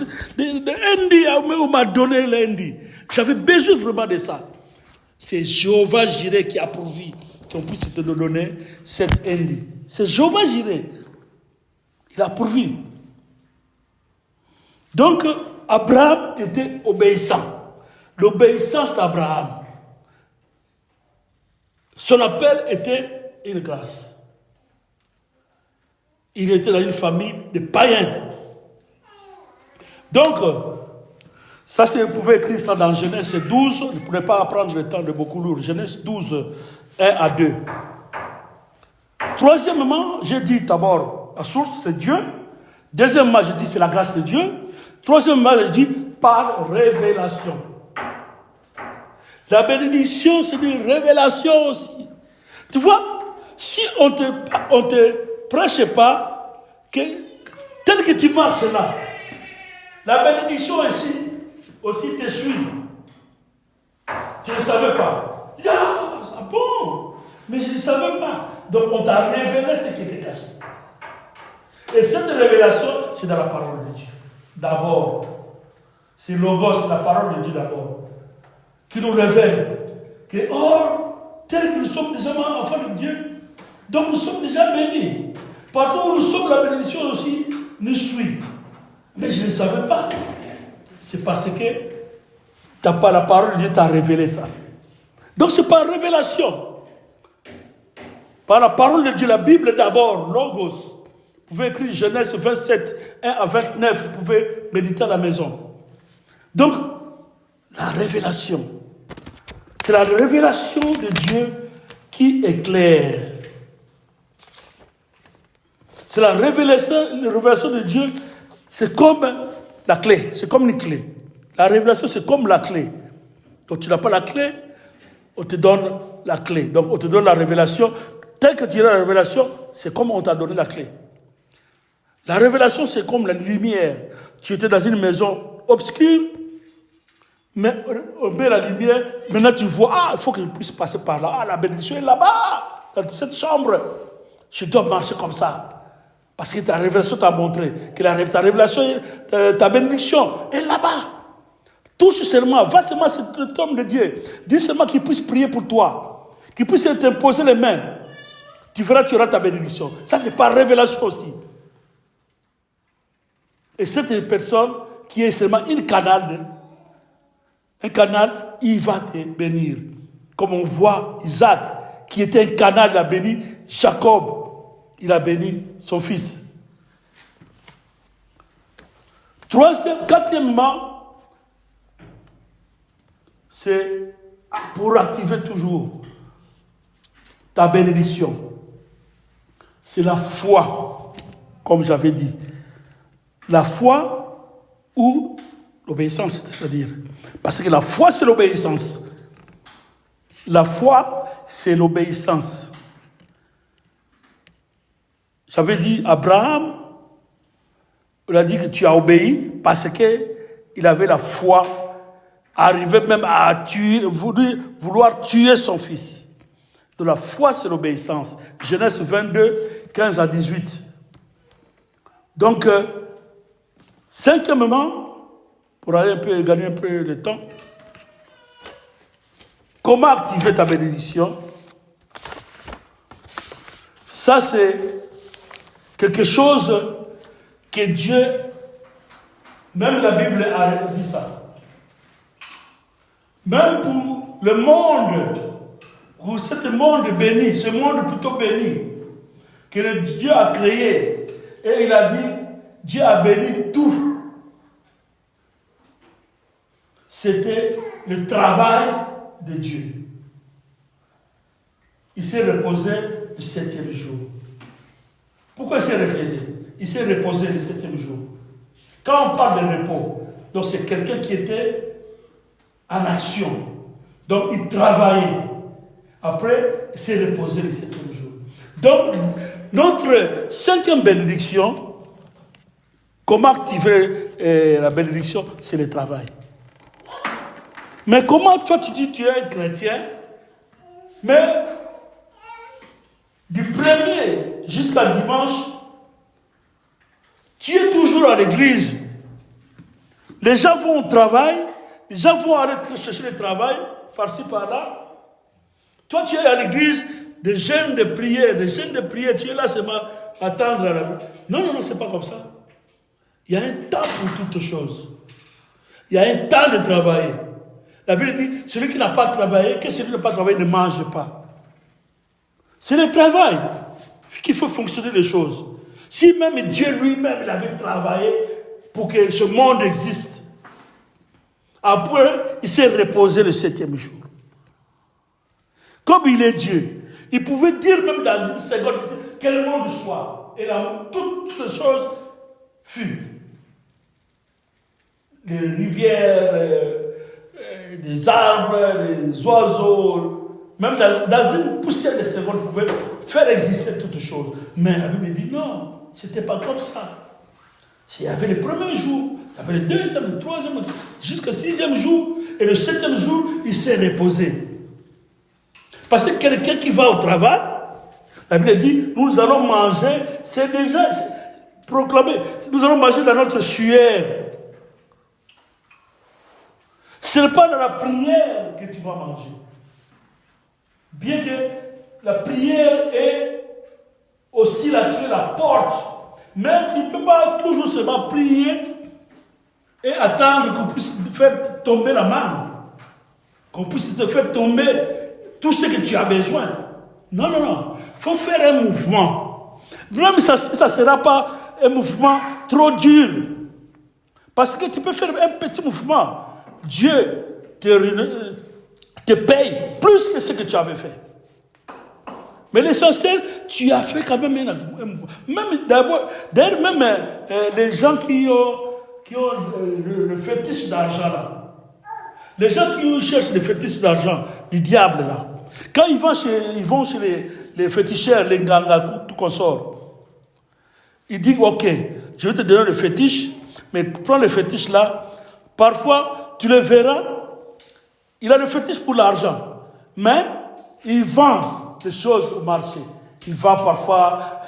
Andy, on m'a donné l'Andy. J'avais besoin vraiment de ça. C'est Jéhovah Jireh qui a pourvu qu'on puisse te donner cette Andy. C'est Jéhovah Jireh. Il a pourvu. Donc, Abraham était obéissant. L'obéissance d'Abraham. Son appel était une grâce. Il était dans une famille de païens. Donc, ça, vous pouvez écrire ça dans Genèse 12. Vous ne pourrez pas prendre le temps de beaucoup lourd. Genèse 12, 1 à 2. Troisièmement, j'ai dit d'abord, la source, c'est Dieu. Deuxièmement, j'ai dit, c'est la grâce de Dieu. Troisièmement, j'ai dit, par révélation. La bénédiction, c'est une révélation aussi. Tu vois, si on te prêche pas, tel que tu marches là, la bénédiction ici aussi te suit. Tu ne savais pas. Ah bon, mais je ne savais pas. Donc on t'a révélé ce qui était caché. Et cette révélation, c'est dans la parole de Dieu. D'abord, c'est Logos, la parole de Dieu d'abord, qui nous révèle que, tel que nous sommes déjà enfants de Dieu, donc nous sommes déjà bénis. Partout où nous sommes, la bénédiction aussi nous suit. Mais je ne savais pas. C'est parce que t'as pas la parole de Dieu t'a révélé ça. Donc c'est par révélation. Par la parole de Dieu, la Bible d'abord, Logos. Vous pouvez écrire Genèse 27, 1 à 29, vous pouvez méditer à la maison. Donc, la révélation. C'est la révélation de Dieu qui éclaire. C'est la révélation de Dieu, c'est comme la clé, c'est comme une clé. La révélation, c'est comme la clé. Donc tu n'as pas la clé, on te donne la clé. Donc on te donne la révélation. Tel que tu as la révélation, c'est comme on t'a donné la clé. La révélation, c'est comme la lumière. Tu étais dans une maison obscure, mais on met la lumière, maintenant tu vois, il faut que je puisse passer par là. La bénédiction est là-bas, dans cette chambre. Je dois marcher comme ça. Parce que ta révélation t'a montré que ta révélation, ta bénédiction est là-bas. Touche seulement, va seulement cet homme de Dieu. Dis seulement qu'il puisse prier pour toi, qu'il puisse t'imposer les mains. Tu verras, tu auras ta bénédiction. Ça, c'est par révélation aussi. Et cette personne qui est seulement un canal, il va te bénir. Comme on voit Isaac, qui était un canal, il a béni Jacob. Il a béni son fils. Quatrièmement, c'est pour activer toujours ta bénédiction, c'est la foi, comme j'avais dit. La foi ou l'obéissance, c'est-à-dire. Parce que la foi, c'est l'obéissance. La foi, c'est l'obéissance. J'avais dit, Abraham, il a dit que tu as obéi parce qu'il avait la foi, arrivait même à tuer, vouloir tuer son fils. De la foi, c'est l'obéissance. Genèse 22, 15 à 18. Donc, cinquièmement, pour aller gagner un peu de temps, comment activer ta bénédiction? Ça, c'est quelque chose que Dieu, même la Bible a dit ça. Même pour le monde, pour ce monde béni, ce monde plutôt béni, que Dieu a créé, et il a dit, Dieu a béni tout. C'était le travail de Dieu. Il s'est reposé le 7e jour. Pourquoi il s'est reposé? Il s'est reposé le 7e jour. Quand on parle de repos, donc c'est quelqu'un qui était en action. Donc il travaillait. Après, il s'est reposé le 7e jour. Donc, notre 5e bénédiction, comment activer la bénédiction? C'est le travail. Mais comment toi tu dis que tu es un chrétien, mais du 1er jusqu'à dimanche, tu es toujours à l'église. Les gens vont au travail, les gens vont aller chercher le travail, par-ci, par-là. Toi, tu es à l'église, des jeûnes de prière, tu es là seulement à attendre. Non, c'est pas comme ça. Il y a un temps pour toutes choses. Il y a un temps de travailler. La Bible dit, celui qui n'a pas travaillé, que celui qui n'a pas travaillé ne mange pas. C'est le travail qu'il faut fonctionner les choses. Si même Dieu lui-même il avait travaillé pour que ce monde existe, après, il s'est reposé le 7e jour. Comme il est Dieu, il pouvait dire même dans une seconde, quel monde soit. Et là, toutes ces choses furent. Les rivières, des arbres, des oiseaux, même dans une poussière de seconde, il pouvait faire exister toutes choses. Mais la Bible dit non, c'était pas comme ça. Il y avait le premier jour, il y avait le deuxième, le troisième, jusqu'au 6e jour, et le 7e jour, il s'est reposé. Parce que quelqu'un qui va au travail, la Bible dit, nous allons manger, c'est déjà proclamé, nous allons manger dans notre sueur. Ce n'est pas dans la prière que tu vas manger. Bien que la prière est aussi la clé, la porte. Mais tu ne peux pas toujours seulement prier et attendre qu'on puisse te faire tomber la main. Qu'on puisse te faire tomber tout ce que tu as besoin. Non. Il faut faire un mouvement. Même ça ne sera pas un mouvement trop dur. Parce que tu peux faire un petit mouvement. Dieu te paye plus que ce que tu avais fait. Mais l'essentiel, tu as fait quand même un mouvement. D'ailleurs, même les gens qui ont le fétiche d'argent là. Les gens qui cherchent le fétiche d'argent, du diable là. Quand ils vont chez les féticheurs, les nganga, tout consort, ils disent, ok, je vais te donner le fétiche, mais prends le fétiche là. Parfois, tu le verras, il a le fétiche pour l'argent, mais il vend des choses au marché. Il vend parfois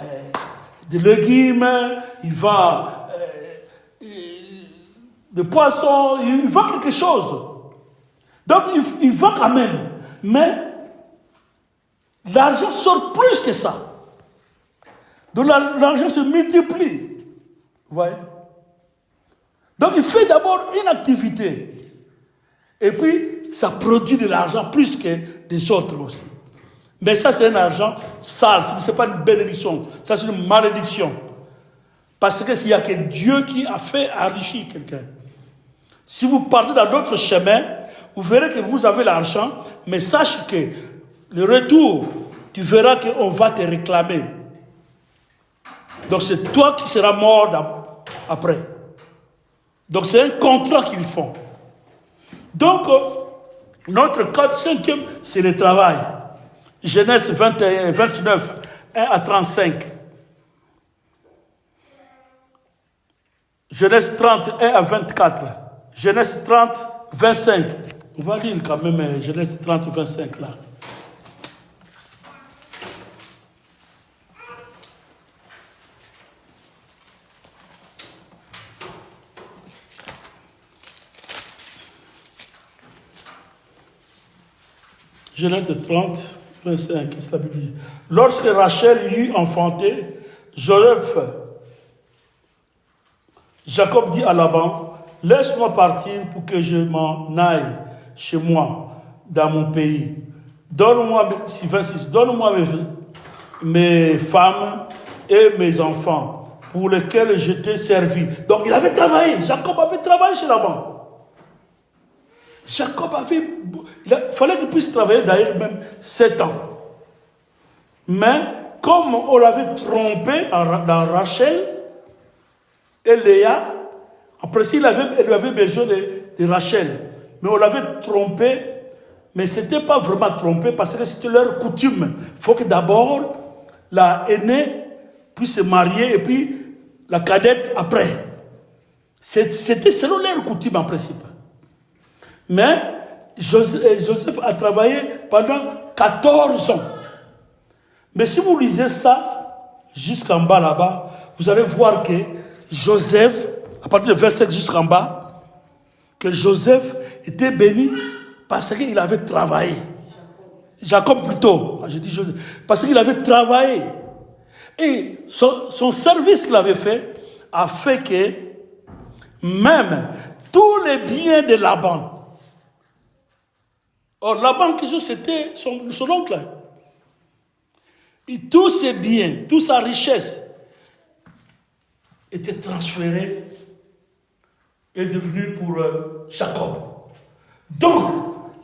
des légumes, il vend des poissons, il vend quelque chose. Donc, il vend quand même, mais l'argent sort plus que ça. Donc, l'argent se multiplie. Vous voyez? Donc, il fait d'abord une activité. Et puis, ça produit de l'argent plus que des autres aussi. Mais ça, c'est un argent sale. Ce n'est pas une bénédiction. Ça, c'est une malédiction. Parce qu'il n'y a que Dieu qui a fait enrichir quelqu'un. Si vous partez dans d'autres chemins, vous verrez que vous avez l'argent, mais sache que le retour, tu verras qu'on va te réclamer. Donc c'est toi qui seras mort après. Donc c'est un contrat qu'ils font. Donc notre code 5e, c'est le travail. Genèse 21, 29, 1 à 35. Genèse 30, 1 à 24. Genèse 30, 25. On va lire quand même Genèse 30, 25 là. Genèse 30, 25, c'est la Bible. Lorsque Rachel eut enfanté, Joseph, Jacob dit à Laban, laisse-moi partir pour que je m'en aille chez moi, dans mon pays. Donne-moi, 26, donne-moi mes femmes et mes enfants pour lesquels je t'ai servi. Donc il avait travaillé, Jacob avait travaillé chez Laban. Jacob avait... Il fallait qu'il puisse travailler d'ailleurs même 7 ans. Mais comme on l'avait trompé dans Rachel et Léa, en principe, elle avait besoin de Rachel. Mais on l'avait trompé, mais ce n'était pas vraiment trompé parce que c'était leur coutume. Il faut que d'abord la aînée puisse se marier et puis la cadette après. C'était selon leur coutume en principe. Mais Joseph a travaillé pendant 14 ans. Mais si vous lisez ça, jusqu'en bas là-bas, vous allez voir que Joseph, à partir du verset jusqu'en bas, que Joseph était béni parce qu'il avait travaillé. Jacob plutôt, je dis Joseph, parce qu'il avait travaillé. Et son service qu'il avait fait a fait que même tous les biens de Laban, or, Laban, c'était son oncle. Et tous ses biens, toute sa richesse était transférée et devenue pour Jacob. Donc,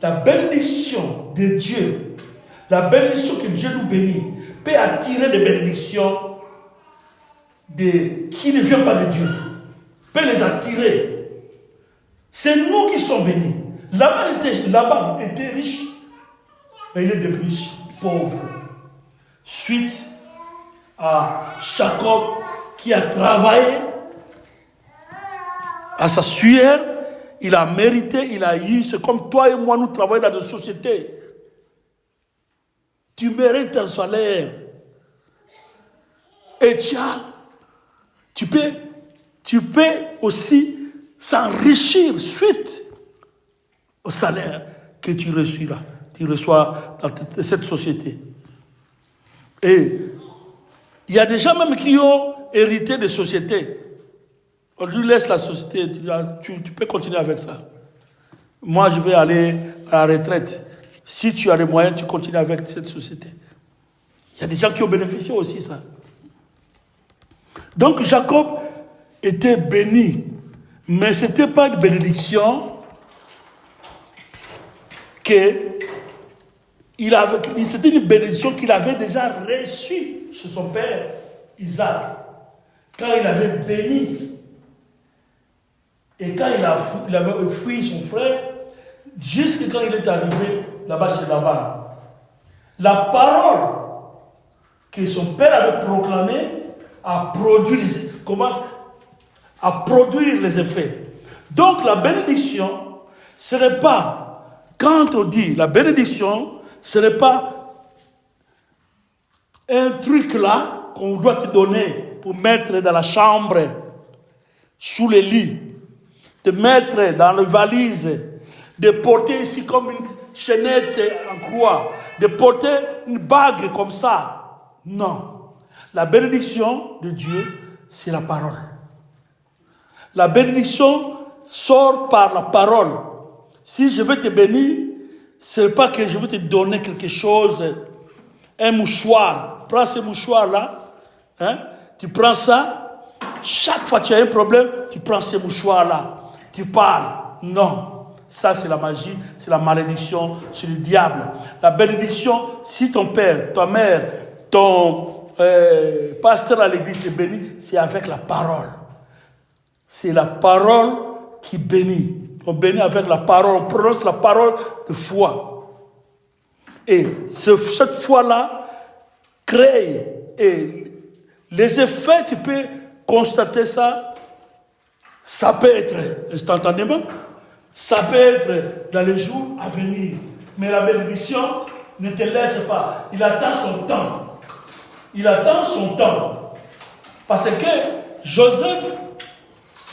la bénédiction de Dieu, la bénédiction que Dieu nous bénit, peut attirer des bénédictions qui ne viennent pas de Dieu. Peut les attirer. C'est nous qui sommes bénis. Laban était riche, mais il est devenu pauvre. Suite à Jacob qui a travaillé à sa sueur, il a mérité, il a eu. C'est comme toi et moi, nous travaillons dans des sociétés. Tu mérites un salaire. Et tu peux aussi s'enrichir suite au salaire que tu reçois dans cette société. Et il y a des gens même qui ont hérité des sociétés. On lui laisse la société, tu peux continuer avec ça. Moi, je vais aller à la retraite. Si tu as les moyens, tu continues avec cette société. Il y a des gens qui ont bénéficié aussi de ça. Donc Jacob était béni, mais ce n'était pas une bénédiction c'était une bénédiction qu'il avait déjà reçue chez son père Isaac, quand il avait béni. Et quand il avait fui son frère, jusqu'à quand il est arrivé là-bas chez Laban. La parole que son père avait proclamée commence à produire les effets. Donc la bénédiction, ce n'est pas, quand on dit la bénédiction, ce n'est pas un truc là qu'on doit te donner pour mettre dans la chambre, sous le lit, de mettre dans la valise, de porter ici comme une chaînette en croix, de porter une bague comme ça. Non. La bénédiction de Dieu, c'est la parole. La bénédiction sort par la parole. Si je veux te bénir, ce n'est pas que je veux te donner quelque chose, un mouchoir. Prends ce mouchoir-là, tu prends ça, chaque fois que tu as un problème, tu prends ce mouchoir-là, tu parles. Non. Ça, c'est la magie, c'est la malédiction, c'est le diable. La bénédiction, si ton père, ta mère, ton pasteur à l'église te bénit, c'est avec la parole. C'est la parole qui bénit. On bénit avec la parole, on prononce la parole de foi. Et cette foi-là crée, et les effets, tu peux constater ça, ça peut être instantanément, ça peut être dans les jours à venir. Mais la bénédiction ne te laisse pas. Il attend son temps. Il attend son temps. Parce que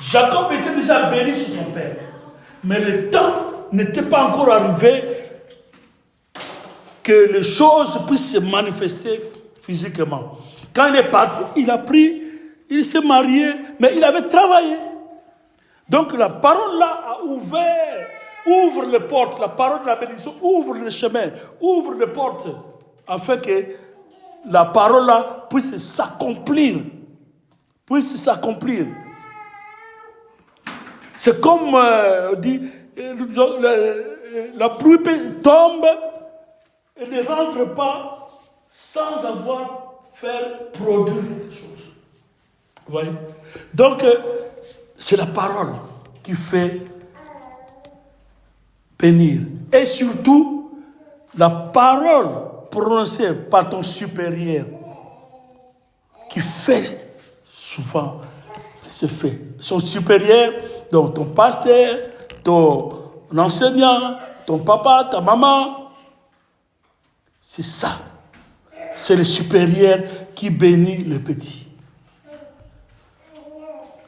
Jacob était déjà béni sur son père. Mais le temps n'était pas encore arrivé que les choses puissent se manifester physiquement. Quand il est parti, il s'est marié, mais il avait travaillé. Donc la parole là ouvre les portes, la parole de la bénédiction ouvre le chemin, ouvre les portes, afin que la parole là puisse s'accomplir. C'est comme on dit, la pluie tombe et ne rentre pas sans avoir fait produire quelque chose. Vous voyez? Donc, c'est la parole qui fait bénir. Et surtout, la parole prononcée par ton supérieur qui fait souvent ce fait. Son supérieur, donc ton pasteur, ton enseignant, ton papa, ta maman, c'est ça. C'est le supérieur qui bénit le petit.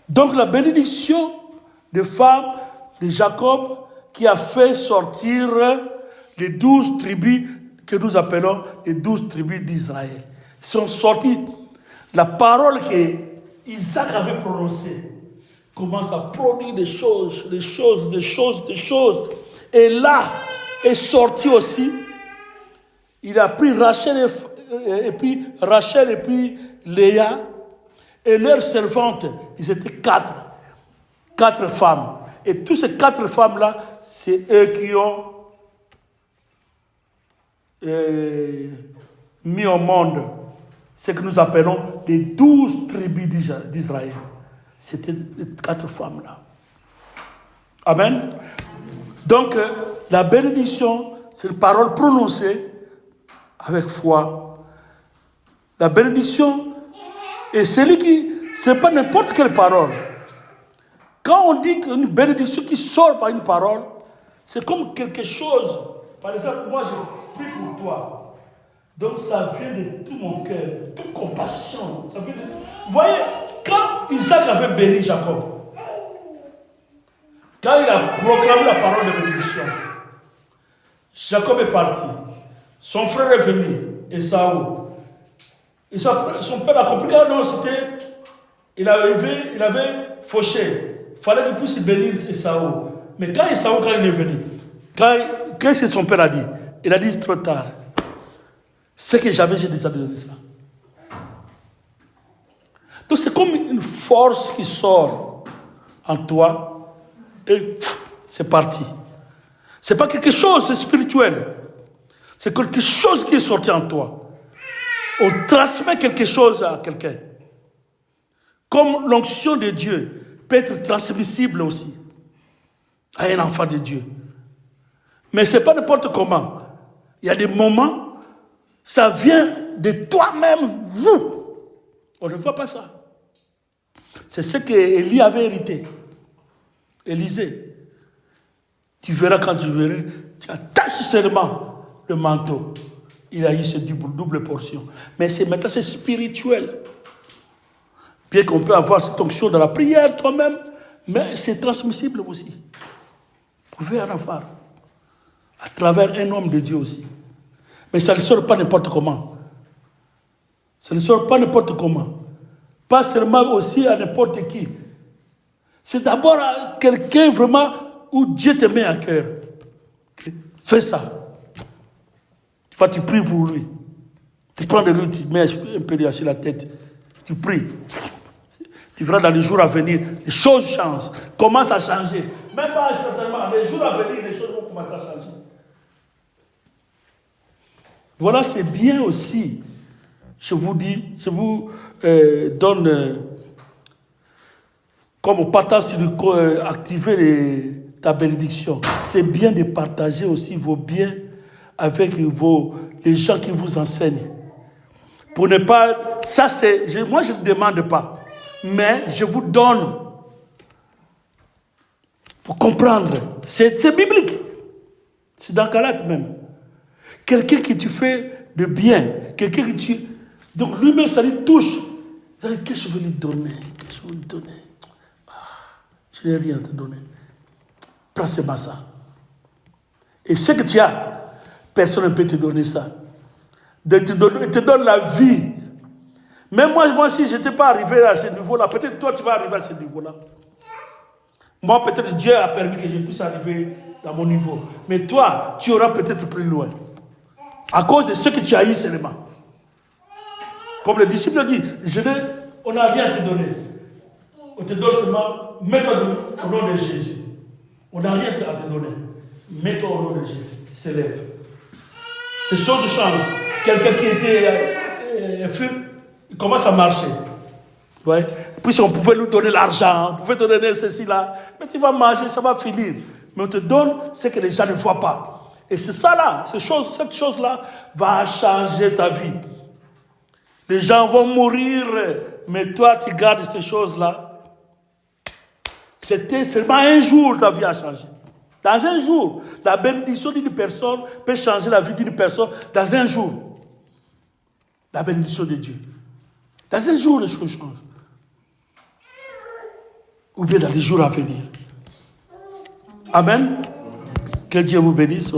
Donc la bénédiction des femmes de Jacob qui a fait sortir les 12 tribus que nous appelons les 12 tribus d'Israël. Ils sont sortis. La parole que Isaac avait prononcée commence à produire des choses. Et là est sorti aussi. Il a pris Rachel et puis Léa et leurs servantes. Ils étaient 4 femmes. Et toutes ces 4 femmes-là, c'est eux qui ont mis au monde ce que nous appelons les 12 tribus d'Israël. C'était les 4 femmes-là. Amen. Donc, la bénédiction, c'est une parole prononcée avec foi. La bénédiction, et celui qui, c'est pas n'importe quelle parole. Quand on dit qu'une bénédiction qui sort par une parole, c'est comme quelque chose. Par exemple, moi je prie pour toi. Donc ça vient de tout mon cœur, de toute compassion. Ça vient de... Vous voyez, quand Isaac avait béni Jacob, quand il a proclamé la parole de bénédiction, Jacob est parti. Son frère est venu, Esaü. Et son père a compris que non, c'était. Il avait fauché. Il fallait qu'il puisse bénir Esaü. Mais quand il est venu, qu'est-ce que son père a dit? Il a dit trop tard. Ce que j'avais, j'ai déjà donné ça. Donc c'est comme une force qui sort en toi et c'est parti. C'est pas quelque chose de spirituel. C'est quelque chose qui est sorti en toi. On transmet quelque chose à quelqu'un. Comme l'onction de Dieu peut être transmissible aussi à un enfant de Dieu. Mais ce n'est pas n'importe comment. Il y a des moments, ça vient de toi-même, vous. On ne voit pas ça. C'est ce qu'Élie avait hérité. Élisée. Tu verras quand tu verras, tu attaches seulement le manteau. Il a eu cette double portion. Mais maintenant, c'est spirituel. Bien qu'on peut avoir cette onction dans la prière toi-même, mais c'est transmissible aussi. Vous pouvez en avoir. À travers un homme de Dieu aussi. Mais ça ne sort pas n'importe comment. Ça ne sort pas n'importe comment. Pas seulement aussi à n'importe qui. C'est d'abord à quelqu'un vraiment où Dieu te met à cœur. Fais ça. Tu pries pour lui. Tu prends de lui, tu mets un peu sur la tête. Tu pries. Tu verras dans les jours à venir, les choses changent. Commencent à changer. Même pas certainement les jours à venir, les choses vont commencer à changer. Voilà, c'est bien aussi. Je vous dis, je vous donne, comme on partage sur activer ta bénédiction, c'est bien de partager aussi vos biens avec les gens qui vous enseignent. Pour ne pas... Ça, moi, je ne demande pas. Mais je vous donne pour comprendre. C'est biblique. C'est dans Galates même. Quelqu'un qui tu fais de bien. Quelqu'un qui tu... Donc lui-même, ça lui touche. Qu'est-ce que je vais lui donner? Qu'est-ce que je vais lui donner? Je n'ai rien à te donner. Prends ce ça. Et ce que tu as, personne ne peut te donner ça. Il te donne la vie. Même moi si je n'étais pas arrivé à ce niveau-là, peut-être toi tu vas arriver à ce niveau-là. Moi, peut-être Dieu a permis que je puisse arriver dans mon niveau. Mais toi, tu auras peut-être plus loin. À cause de ce que tu as eu seulement. Comme le disciple dit, on n'a rien à te donner. On te donne seulement, mets-toi au nom de Jésus. On n'a rien à te donner. Mets-toi au nom de Jésus. S'élève. Les choses changent. Quelqu'un qui était fou, il commence à marcher. Ouais. Puis on pouvait nous donner l'argent, on pouvait te donner ceci là, mais tu vas manger, ça va finir. Mais on te donne ce que les gens ne voient pas. Et c'est ça là, cette chose-là va changer ta vie. Les gens vont mourir, mais toi tu gardes ces choses-là. C'était seulement un jour ta vie a changé. Dans un jour, la bénédiction d'une personne peut changer la vie d'une personne dans un jour. La bénédiction de Dieu. Dans un jour, les choses changent. Ou bien dans les jours à venir. Amen. Que Dieu vous bénisse.